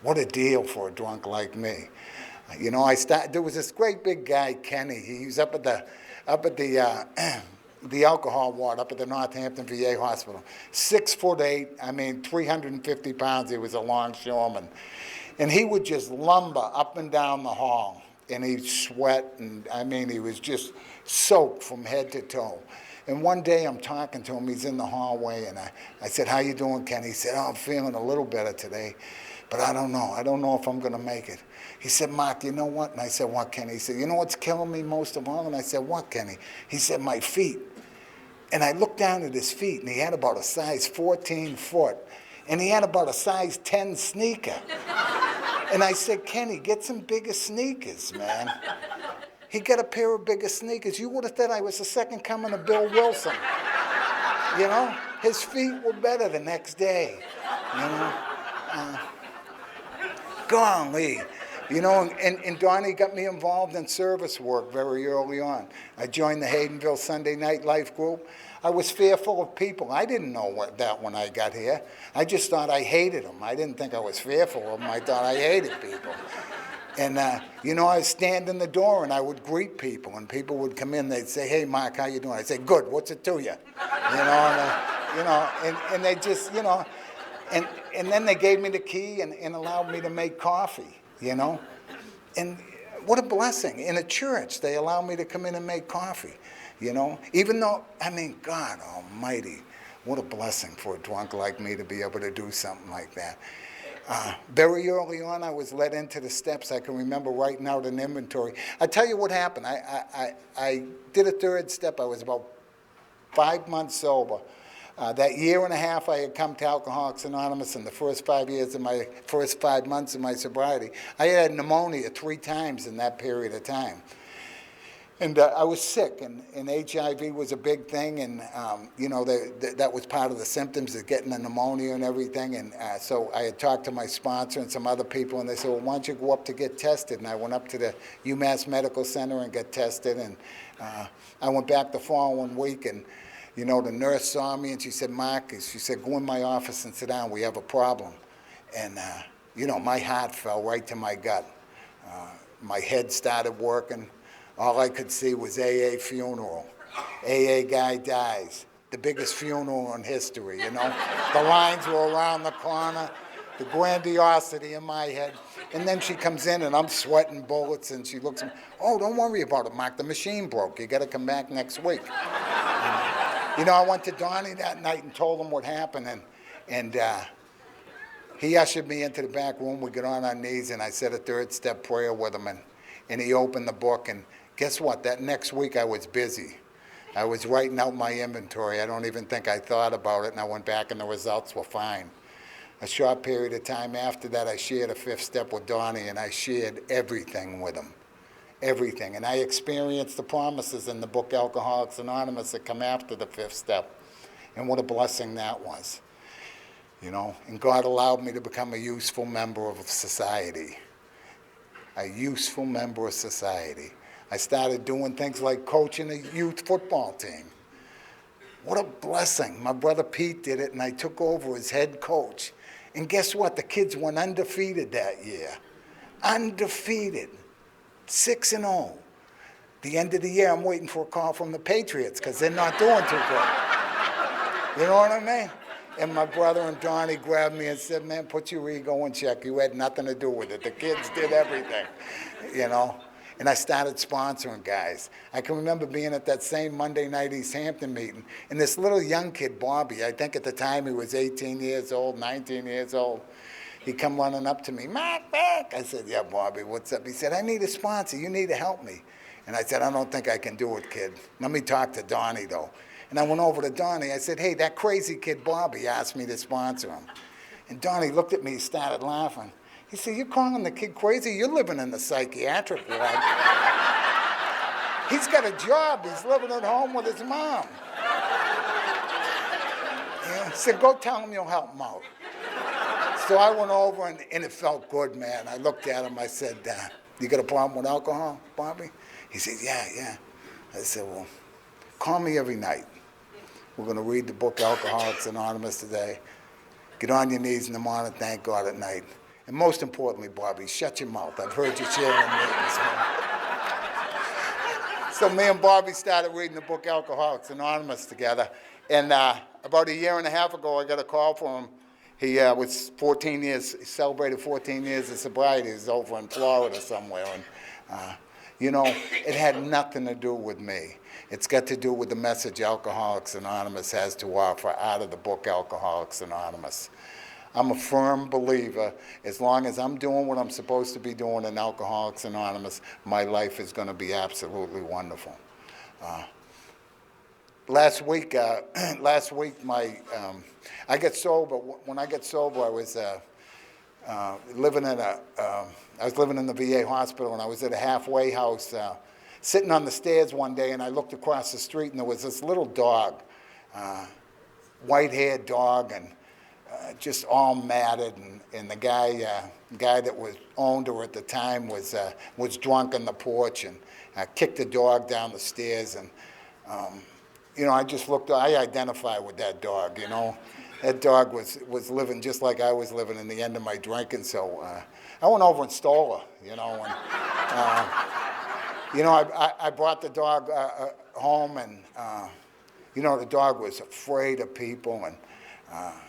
What a deal for a drunk like me. You know, there was this great big guy, Kenny. He was up at the alcohol ward up at the Northampton VA hospital. 6'8", I mean, 350 pounds. He was a longshoreman. And he would just lumber up and down the hall. And he'd sweat, and I mean, he was just soaked from head to toe. And one day I'm talking to him, he's in the hallway, and I said, "How you doing, Ken?" He said, "Oh, I'm feeling a little better today, but I don't know if I'm gonna make it." He said, "Mark, you know what?" And I said, "What, Kenny?" He said, "You know what's killing me most of all?" And I said, "What, Kenny?" He said, "My feet." And I looked down at his feet, and he had about a size 14 foot, and he had about a size 10 sneaker. And I said, "Kenny, get some bigger sneakers, man." He got a pair of bigger sneakers. You would have thought I was the second coming of Bill Wilson. You know, his feet were better the next day. You know, golly. You know, and Donnie got me involved in service work very early on. I joined the Haydenville Sunday Night Life group. I was fearful of people. I didn't know that when I got here. I just thought I hated them. I didn't think I was fearful of them. I thought I hated people. And, you know, I'd stand in the door and I would greet people, and people would come in. They'd say, "Hey, Mark, how you doing?" I'd say, "Good, what's it to you?" You know, and they just, you know, and then they gave me the key and allowed me to make coffee, you know. And what a blessing. In a church, they allow me to come in and make coffee, you know. Even though, I mean, God almighty, what a blessing for a drunk like me to be able to do something like that. Very early on, I was led into the steps. I can remember writing out an inventory. I tell you what happened. I did a third step. I was about 5 months sober. That year and a half I had come to Alcoholics Anonymous, in the first 5 months of my sobriety, I had pneumonia 3 times in that period of time. And I was sick, and HIV was a big thing, and you know, that was part of the symptoms of getting the pneumonia and everything. And so I had talked to my sponsor and some other people, and they said, "Well, why don't you go up to get tested?" And I went up to the UMass Medical Center and got tested, and I went back the following week, and you know, the nurse saw me, and she said, "Mark," she said, "go in my office and sit down. We have a problem." And you know, my heart fell right to my gut. My head started working. All I could see was AA funeral. AA guy dies. The biggest funeral in history, you know. The lines were around the corner, the grandiosity in my head. And then she comes in, and I'm sweating bullets, and she looks at me, "Oh, don't worry about it, Mark. The machine broke. You got to come back next week." And, you know, I went to Donnie that night and told him what happened, and he ushered me into the back room. We got on our knees, and I said a third step prayer with him, and he opened the book, and guess what? That next week I was busy. I was writing out my inventory. I don't even think I thought about it, and I went back and the results were fine. A short period of time after that, I shared a 5th step with Donnie, and I shared everything with him. Everything. And I experienced the promises in the book Alcoholics Anonymous that come after the 5th step. And what a blessing that was. You know, and God allowed me to become a useful member of society. A useful member of society. I started doing things like coaching a youth football team. What a blessing. My brother Pete did it, and I took over as head coach. And guess what? The kids went undefeated that year. Undefeated. 6-0. The end of the year, I'm waiting for a call from the Patriots because they're not doing too good. You know what I mean? And my brother and Donnie grabbed me and said, man, put your ego in check. You had nothing to do with it. The kids did everything, you know? And I started sponsoring guys. I can remember being at that same Monday night East Hampton meeting, and this little young kid, Bobby, I think at the time he was 18 years old, 19 years old, he come running up to me, Mark. I said, yeah, Bobby, what's up? He said, I need a sponsor. You need to help me. And I said, I don't think I can do it, kid. Let me talk to Donnie, though. And I went over to Donnie. I said, hey, that crazy kid Bobby asked me to sponsor him. And Donnie looked at me, started laughing. He said, you calling the kid crazy? You're living in the psychiatric ward. He's got a job. He's living at home with his mom. Yeah. He said, go tell him you'll help him out. So I went over, and it felt good, man. I looked at him. I said, you got a problem with alcohol, Bobby? He said, yeah. I said, well, call me every night. We're going to read the book Alcoholics Anonymous today. Get on your knees in the morning, thank God at night. And most importantly, Bobby, shut your mouth. I've heard you sharing meetings. So me and Bobby started reading the book Alcoholics Anonymous together. And about a year and a half ago, I got a call from him. He was 14 years, he celebrated 14 years of sobriety. He was over in Florida somewhere. And, you know, it had nothing to do with me. It's got to do with the message Alcoholics Anonymous has to offer out of the book Alcoholics Anonymous. I'm a firm believer, as long as I'm doing what I'm supposed to be doing in Alcoholics Anonymous, my life is going to be absolutely wonderful. Last week, I got sober. When I got sober, I was living in the VA hospital, and I was at a halfway house, sitting on the stairs one day, and I looked across the street, and there was this little dog, white-haired dog, and just all matted, and the guy that owned her at the time was drunk on the porch, and kicked the dog down the stairs, and you know, I just looked. I identify with that dog. You know, that dog was living just like I was living in the end of my drinking. So I went over and stole her. You know, and you know, I brought the dog home, and you know, the dog was afraid of people, and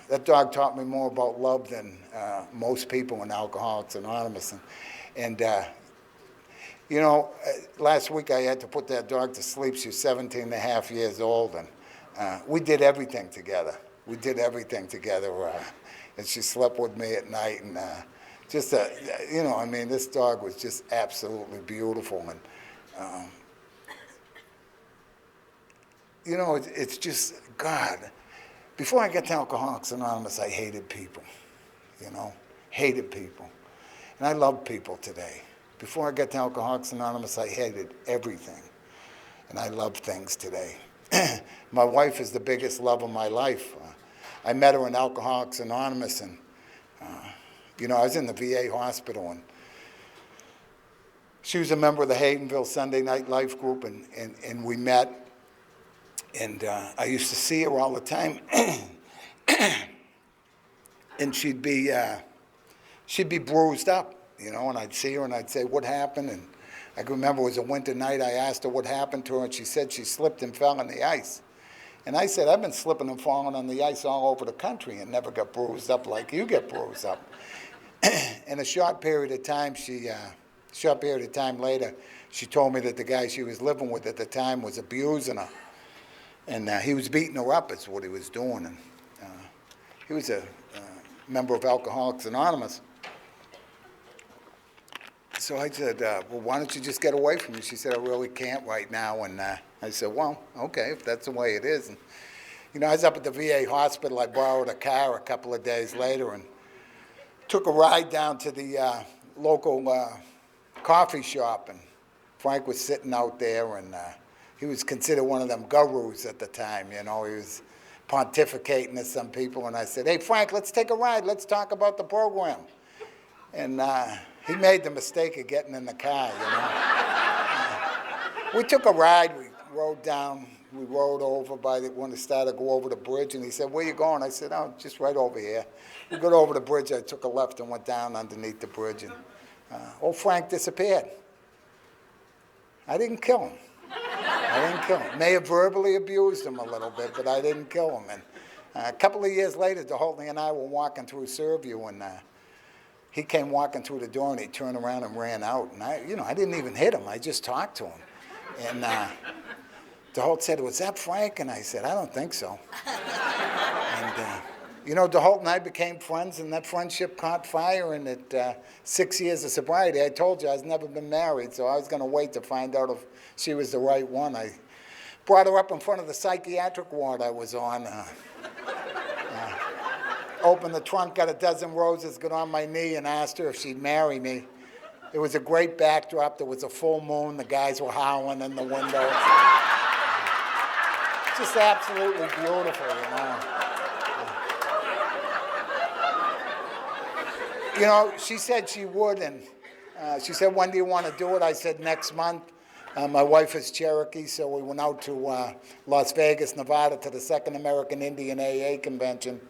that dog taught me more about love than most people in Alcoholics Anonymous. And you know, last week I had to put that dog to sleep. She was 17 and a half years old, and we did everything together. We did everything together, and she slept with me at night, and just, you know, I mean, this dog was just absolutely beautiful, and you know, it's just, God, before I got to Alcoholics Anonymous, I hated people, you know, hated people, and I love people today. Before I got to Alcoholics Anonymous, I hated everything, and I love things today. My wife is the biggest love of my life. I met her in Alcoholics Anonymous, and you know, I was in the VA hospital, and she was a member of the Haydenville Sunday Night Life group, and we met, and I used to see her all the time, and she'd be bruised up. You know, and I'd see her and I'd say, what happened? And I can remember it was a winter night. I asked her what happened to her, and she said she slipped and fell on the ice. And I said, I've been slipping and falling on the ice all over the country and never got bruised up like you get bruised up. In a short period of time later, she told me that the guy she was living with at the time was abusing her. And he was beating her up is what he was doing. And he was a member of Alcoholics Anonymous. So I said, well, why don't you just get away from me? She said, I really can't right now. And I said, well, okay, if that's the way it is. And, you know, I was up at the VA hospital. I borrowed a car a couple of days later and took a ride down to the local coffee shop. And Frank was sitting out there, and he was considered one of them gurus at the time. You know, he was pontificating to some people. And I said, hey, Frank, let's take a ride. Let's talk about the program. And he made the mistake of getting in the car, you know. We took a ride. We rode down. We rode over when it started to go over the bridge, and he said, where you going? I said, oh, just right over here. We got over the bridge. I took a left and went down underneath the bridge, and old Frank disappeared. I didn't kill him. I didn't kill him. May have verbally abused him a little bit, but I didn't kill him. And A couple of years later, DeHoltney and I were walking through Surview, and he came walking through the door, and he turned around and ran out. And I didn't even hit him. I just talked to him. And DeHolt said, "Was that Frank?" And I said, "I don't think so." And DeHolt and I became friends, and that friendship caught fire. And at 6 years of sobriety, I told you I was never been married, so I was going to wait to find out if she was the right one. I brought her up in front of the psychiatric ward I was on. Opened the trunk, got a dozen roses, got on my knee, and asked her if she'd marry me. It was a great backdrop. There was a full moon. The guys were howling in the window. Just absolutely beautiful, She said she would, and she said, "When do you want to do it?" I said, "Next month." My wife is Cherokee, so we went out to Las Vegas, Nevada, to the Second American Indian AA Convention,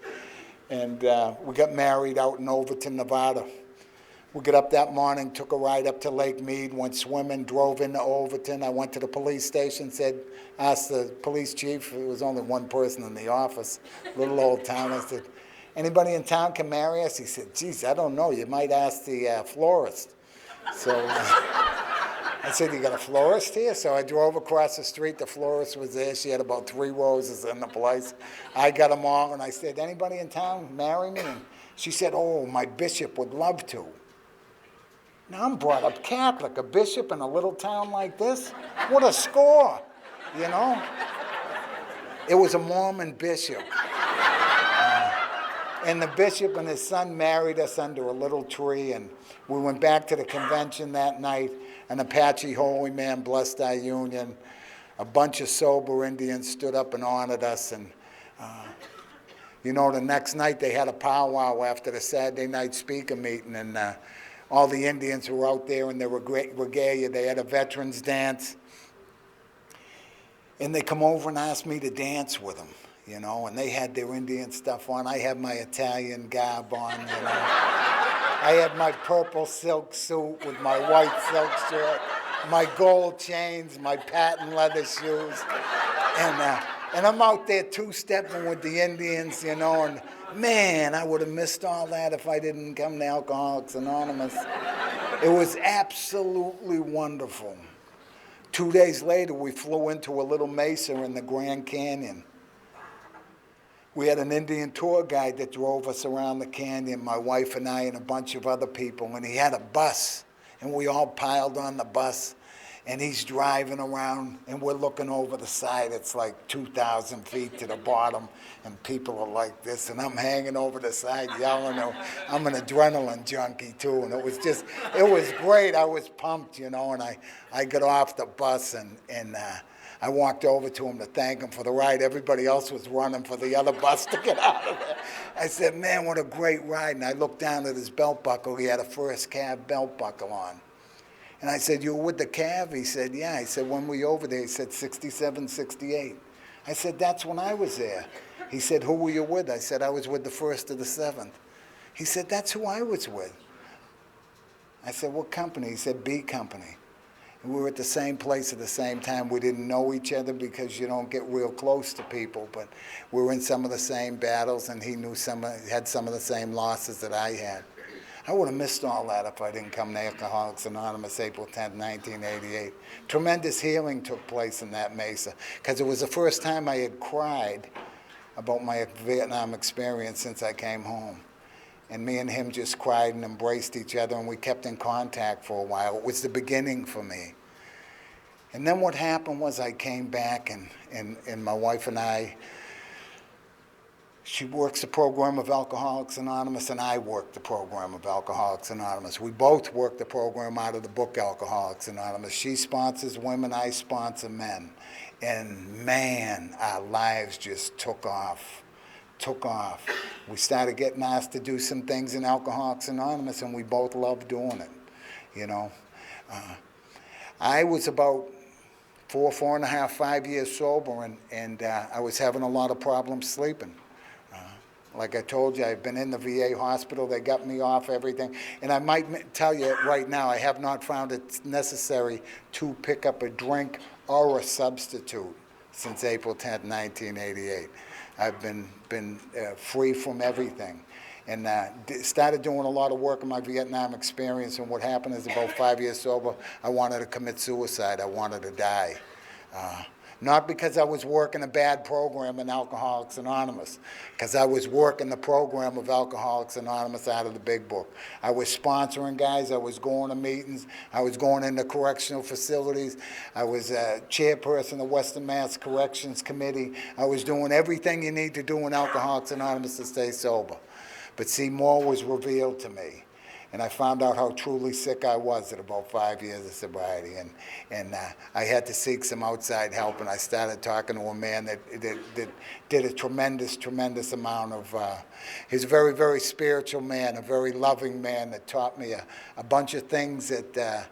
and we got married out in Overton, Nevada. We got up that morning, took a ride up to Lake Mead, went swimming, drove into Overton. I went to the police station, asked the police chief, there was only one person in the office, little old town. I said, "Anybody in town can marry us?" He said, "Geez, I don't know, you might ask the florist." So I said, "You got a florist here?" So I drove across the street. The florist was there. She had about 3 roses in the place. I got them all, and I said, "Anybody in town marry me?" And she said, "Oh, my bishop would love to." Now, I'm brought up Catholic, a bishop in a little town like this? What a score, It was a Mormon bishop. And the bishop and his son married us under a little tree, and we went back to the convention that night. An Apache holy man blessed our union. A bunch of sober Indians stood up and honored us. And, the next night they had a powwow after the Saturday night speaker meeting, and all the Indians were out there in their regalia. They had a veterans dance. And they come over and asked me to dance with them, and they had their Indian stuff on. I had my Italian garb on, I had my purple silk suit with my white silk shirt, my gold chains, my patent leather shoes. And I'm out there two-stepping with the Indians, and man, I would have missed all that if I didn't come to Alcoholics Anonymous. It was absolutely wonderful. 2 days later, we flew into a little mesa in the Grand Canyon. We had an Indian tour guide that drove us around the canyon, my wife and I and a bunch of other people, and he had a bus, and we all piled on the bus, and he's driving around, and we're looking over the side. It's like 2,000 feet to the bottom, and people are like this, and I'm hanging over the side yelling. I'm an adrenaline junkie, too, and it was great. I was pumped, and I got off the bus, and I walked over to him to thank him for the ride. Everybody else was running for the other bus to get out of there. I said, "Man, what a great ride." And I looked down at his belt buckle. He had a first cab belt buckle on. And I said, "You were with the cab?" He said, "Yeah." I said, "When were you over there?" He said, 67, 68. I said, "That's when I was there." He said, "Who were you with?" I said, "I was with the 1st of the 7th. He said, "That's who I was with." I said, "What company?" He said, "B Company." We were at the same place at the same time. We didn't know each other because you don't get real close to people, but we were in some of the same battles, and he had some of the same losses that I had. I would have missed all that if I didn't come to Alcoholics Anonymous April 10, 1988. Tremendous healing took place in that mesa, because it was the first time I had cried about my Vietnam experience since I came home. And me and him just cried and embraced each other, and we kept in contact for a while. It was the beginning for me. And then what happened was I came back, and my wife and I, she works the program of Alcoholics Anonymous, and I work the program of Alcoholics Anonymous. We both work the program out of the book Alcoholics Anonymous. She sponsors women, I sponsor men. And man, our lives just took off. We started getting asked to do some things in Alcoholics Anonymous, and we both loved doing it, I was about 4 and a half, 5 years sober, and I was having a lot of problems sleeping. Like I told you, I've been in the VA hospital. They got me off everything. And I might tell you right now, I have not found it necessary to pick up a drink or a substitute since April 10, 1988. I've been free from everything. And started doing a lot of work in my Vietnam experience, and what happened is about 5 years sober, I wanted to commit suicide. I wanted to die. Not because I was working a bad program in Alcoholics Anonymous, because I was working the program of Alcoholics Anonymous out of the big book. I was sponsoring guys, I was going to meetings, I was going into correctional facilities, I was chairperson of Western Mass Corrections Committee. I was doing everything you need to do in Alcoholics Anonymous to stay sober. But see, more was revealed to me. And I found out how truly sick I was at about 5 years of sobriety. And I had to seek some outside help, and I started talking to a man that did a tremendous, tremendous amount of, he's a very, very spiritual man, a very loving man that taught me a bunch of things that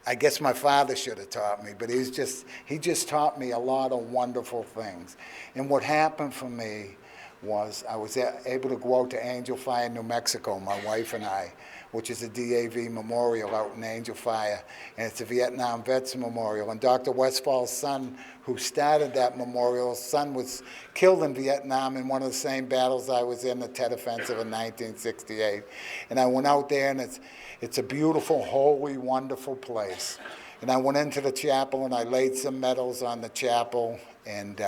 I guess my father should have taught me, but he just taught me a lot of wonderful things. And what happened for me was I was able to go out to Angel Fire, New Mexico, my wife and I, which is a DAV memorial out in Angel Fire, and it's a Vietnam Vets Memorial. And Dr. Westfall's son, who started that memorial, his son was killed in Vietnam in one of the same battles I was in, the Tet Offensive in 1968. And I went out there, and it's a beautiful, holy, wonderful place. And I went into the chapel, and I laid some medals on the chapel, and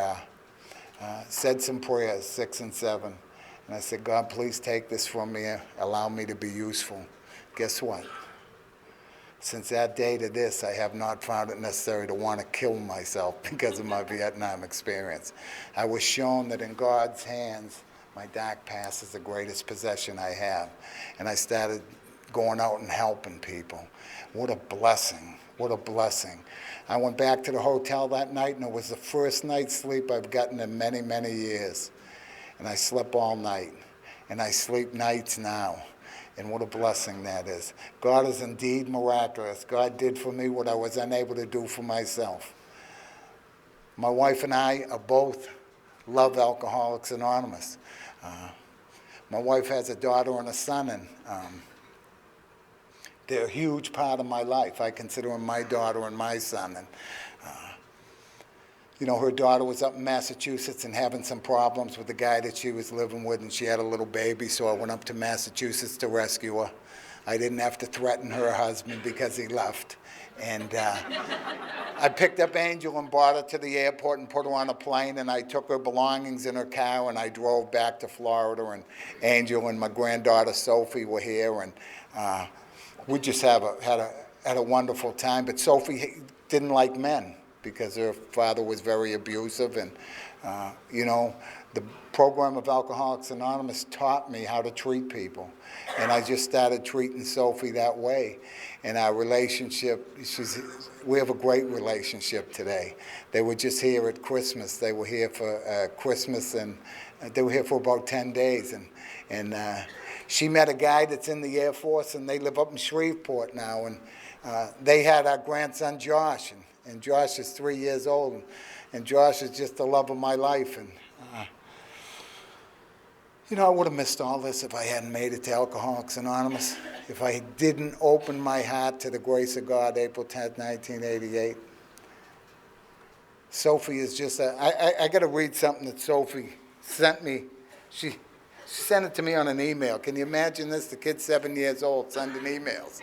said some prayers, 6 and 7. And I said, God, please take this from me, allow me to be useful. Guess what? Since that day to this, I have not found it necessary to want to kill myself because of my Vietnam experience. I was shown that in God's hands, my dark past is the greatest possession I have. And I started going out and helping people. What a blessing. What a blessing. I went back to the hotel that night, and it was the first night's sleep I've gotten in many, many years. And I slept all night, and I sleep nights now. And what a blessing that is. God is indeed miraculous. God did for me what I was unable to do for myself. My wife and I are both love Alcoholics Anonymous. My wife has a daughter and a son, and they're a huge part of my life. I consider them my daughter and my son. And you know, her daughter was up in Massachusetts and having some problems with the guy that she was living with, and she had a little baby, so I went up to Massachusetts to rescue her. I didn't have to threaten her husband because he left. And I picked up Angel and brought her to the airport and put her on a plane, and I took her belongings in her car, and I drove back to Florida, and Angel and my granddaughter Sophie were here, and we just had a wonderful time. But Sophie didn't like men because her father was very abusive, and you know, the program of Alcoholics Anonymous taught me how to treat people, and I just started treating Sophie that way. And our relationship, we have a great relationship today. They were just here at Christmas. They were here for Christmas, and they were here for about 10 days, and she met a guy that's in the Air Force, and they live up in Shreveport now, and they had our grandson Josh, and Josh is 3 years old, and Josh is just the love of my life. And you know, I would have missed all this if I hadn't made it to Alcoholics Anonymous, if I didn't open my heart to the grace of God April 10th, 1988. Sophie is just I got to read something that Sophie sent me. She sent it to me on an email. Can you imagine this? The kid's 7 years old sending emails.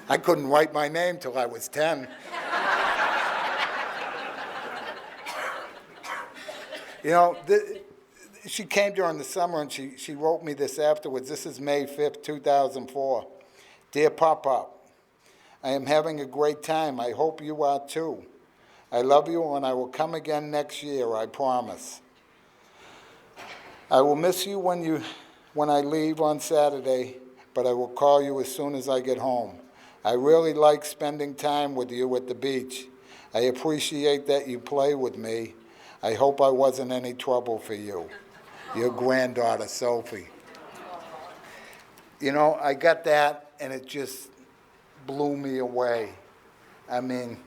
I couldn't write my name till I was 10. You know, she came during the summer, and she wrote me this afterwards. This is May 5th, 2004. Dear Pop-Pop, I am having a great time. I hope you are too. I love you, and I will come again next year, I promise. I will miss you when I leave on Saturday, but I will call you as soon as I get home. I really like spending time with you at the beach. I appreciate that you play with me. I hope I wasn't any trouble for you. Your granddaughter, Sophie. You know, I got that, and it just blew me away. I mean,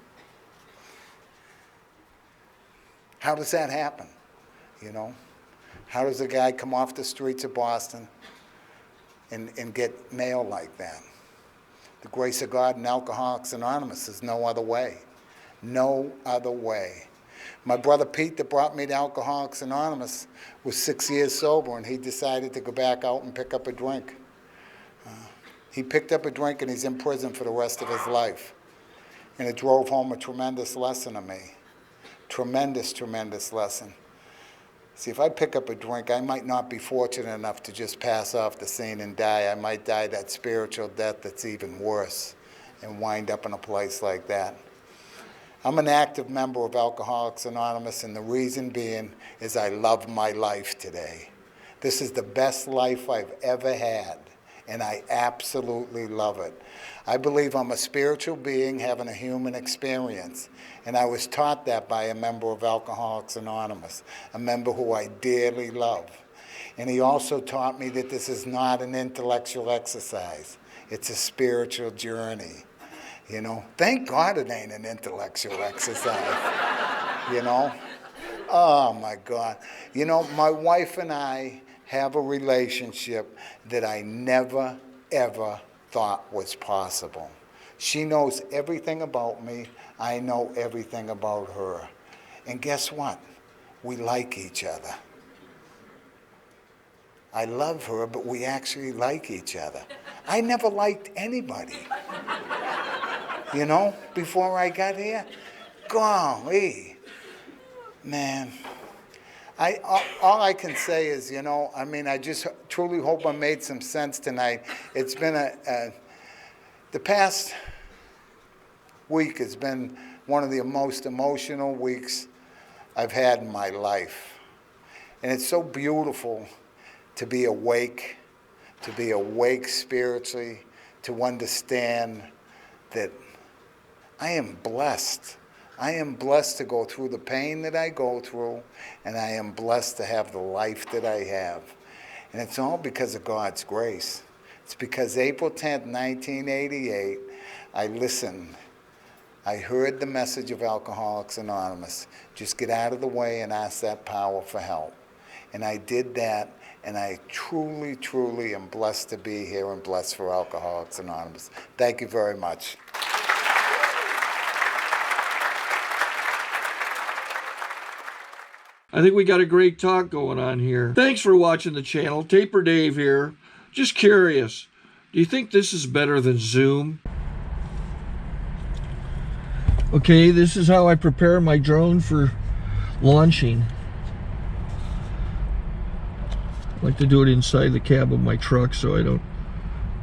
how does that happen, you know? How does a guy come off the streets of Boston and get mail like that? The grace of God and Alcoholics Anonymous is no other way. No other way. My brother Pete, that brought me to Alcoholics Anonymous, was 6 years sober, and he decided to go back out and pick up a drink. He picked up a drink, and he's in prison for the rest of his life. And it drove home a tremendous lesson to me. Tremendous, tremendous lesson. See, if I pick up a drink, I might not be fortunate enough to just pass off the scene and die. I might die that spiritual death that's even worse and wind up in a place like that. I'm an active member of Alcoholics Anonymous, and the reason being is I love my life today. This is the best life I've ever had, and I absolutely love it. I believe I'm a spiritual being having a human experience, and I was taught that by a member of Alcoholics Anonymous, a member who I dearly love. And he also taught me that this is not an intellectual exercise. It's a spiritual journey. You know, thank God it ain't an intellectual exercise, you know. Oh, my God. You know, my wife and I have a relationship that I never, ever thought was possible. She knows everything about me. I know everything about her. And guess what? We like each other. I love her, but we actually like each other. I never liked anybody. You know, before I got here, golly, man. All I can say is, you know, I mean, I just truly hope I made some sense tonight. It's been the past week has been one of the most emotional weeks I've had in my life. And it's so beautiful to be awake spiritually, to understand that I am blessed. I am blessed to go through the pain that I go through, and I am blessed to have the life that I have. And it's all because of God's grace. It's because April 10th, 1988, I listened. I heard the message of Alcoholics Anonymous. Just get out of the way and ask that power for help. And I did that, and I truly, truly am blessed to be here and blessed for Alcoholics Anonymous. Thank you very much. I think we got a great talk going on here. Thanks for watching the channel. Taper Dave here. Just curious, do you think this is better than Zoom? Okay, this is how I prepare my drone for launching. I like to do it inside the cab of my truck so I'm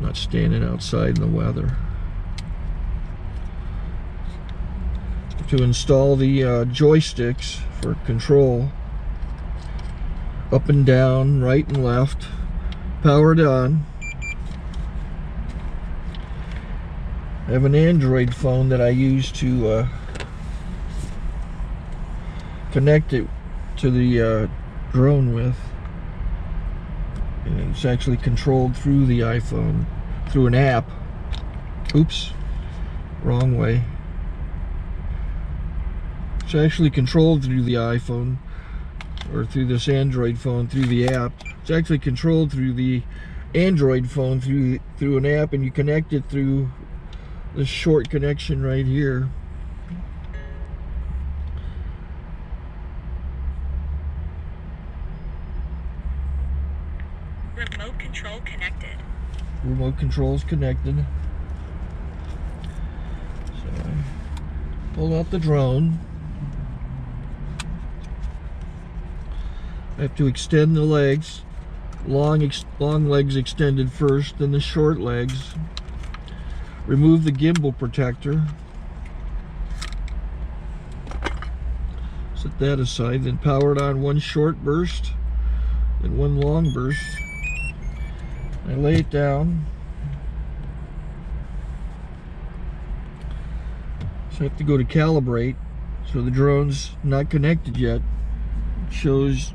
not standing outside in the weather. To install the joysticks for control, up and down, right and left, powered on. I have an Android phone that I use to connect it to the drone with. And it's actually controlled through the iPhone, through an app. Oops, wrong way. It's actually controlled through the iPhone, or through this Android phone, through the app. It's actually controlled through the Android phone, through an app, and you connect it through this short connection right here. Remote control connected. Remote control's connected. So I pull out the drone. I have to extend the legs, long legs extended first, then the short legs. Remove the gimbal protector. Set that aside, then power it on one short burst, then one long burst. I lay it down. So I have to go to calibrate. So the drone's not connected yet. It shows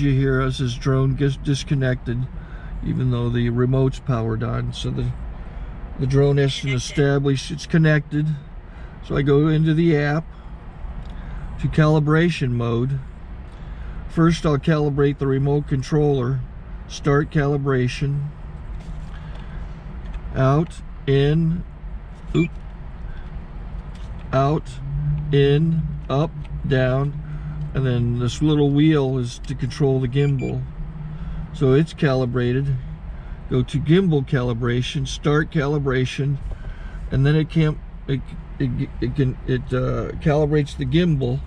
you here as this drone gets disconnected, even though the remote's powered on. So the drone has to establish it's connected. So I go into the app to calibration mode. First I'll calibrate the remote controller. Start calibration. Out, in, out, in, up, down, and then this little wheel is to control the gimbal. So it's calibrated. Go to gimbal calibration, start calibration, and then it calibrates the gimbal. I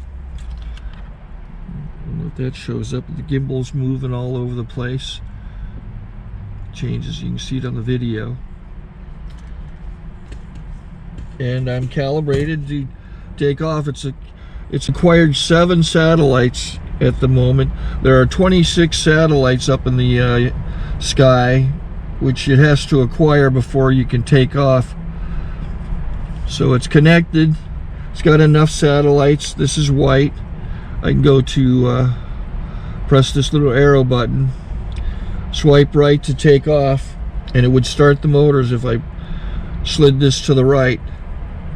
don't know if that shows up. The gimbal's moving all over the place. Changes, you can see it on the video. And I'm calibrated to take off. It's acquired 7 satellites at the moment. There are 26 satellites up in the sky, which it has to acquire before you can take off. So it's connected. It's got enough satellites. This is white. I can go to press this little arrow button, swipe right to take off, and it would start the motors if I slid this to the right.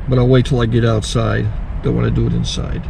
But I'll wait till I get outside. Don't want to do it inside.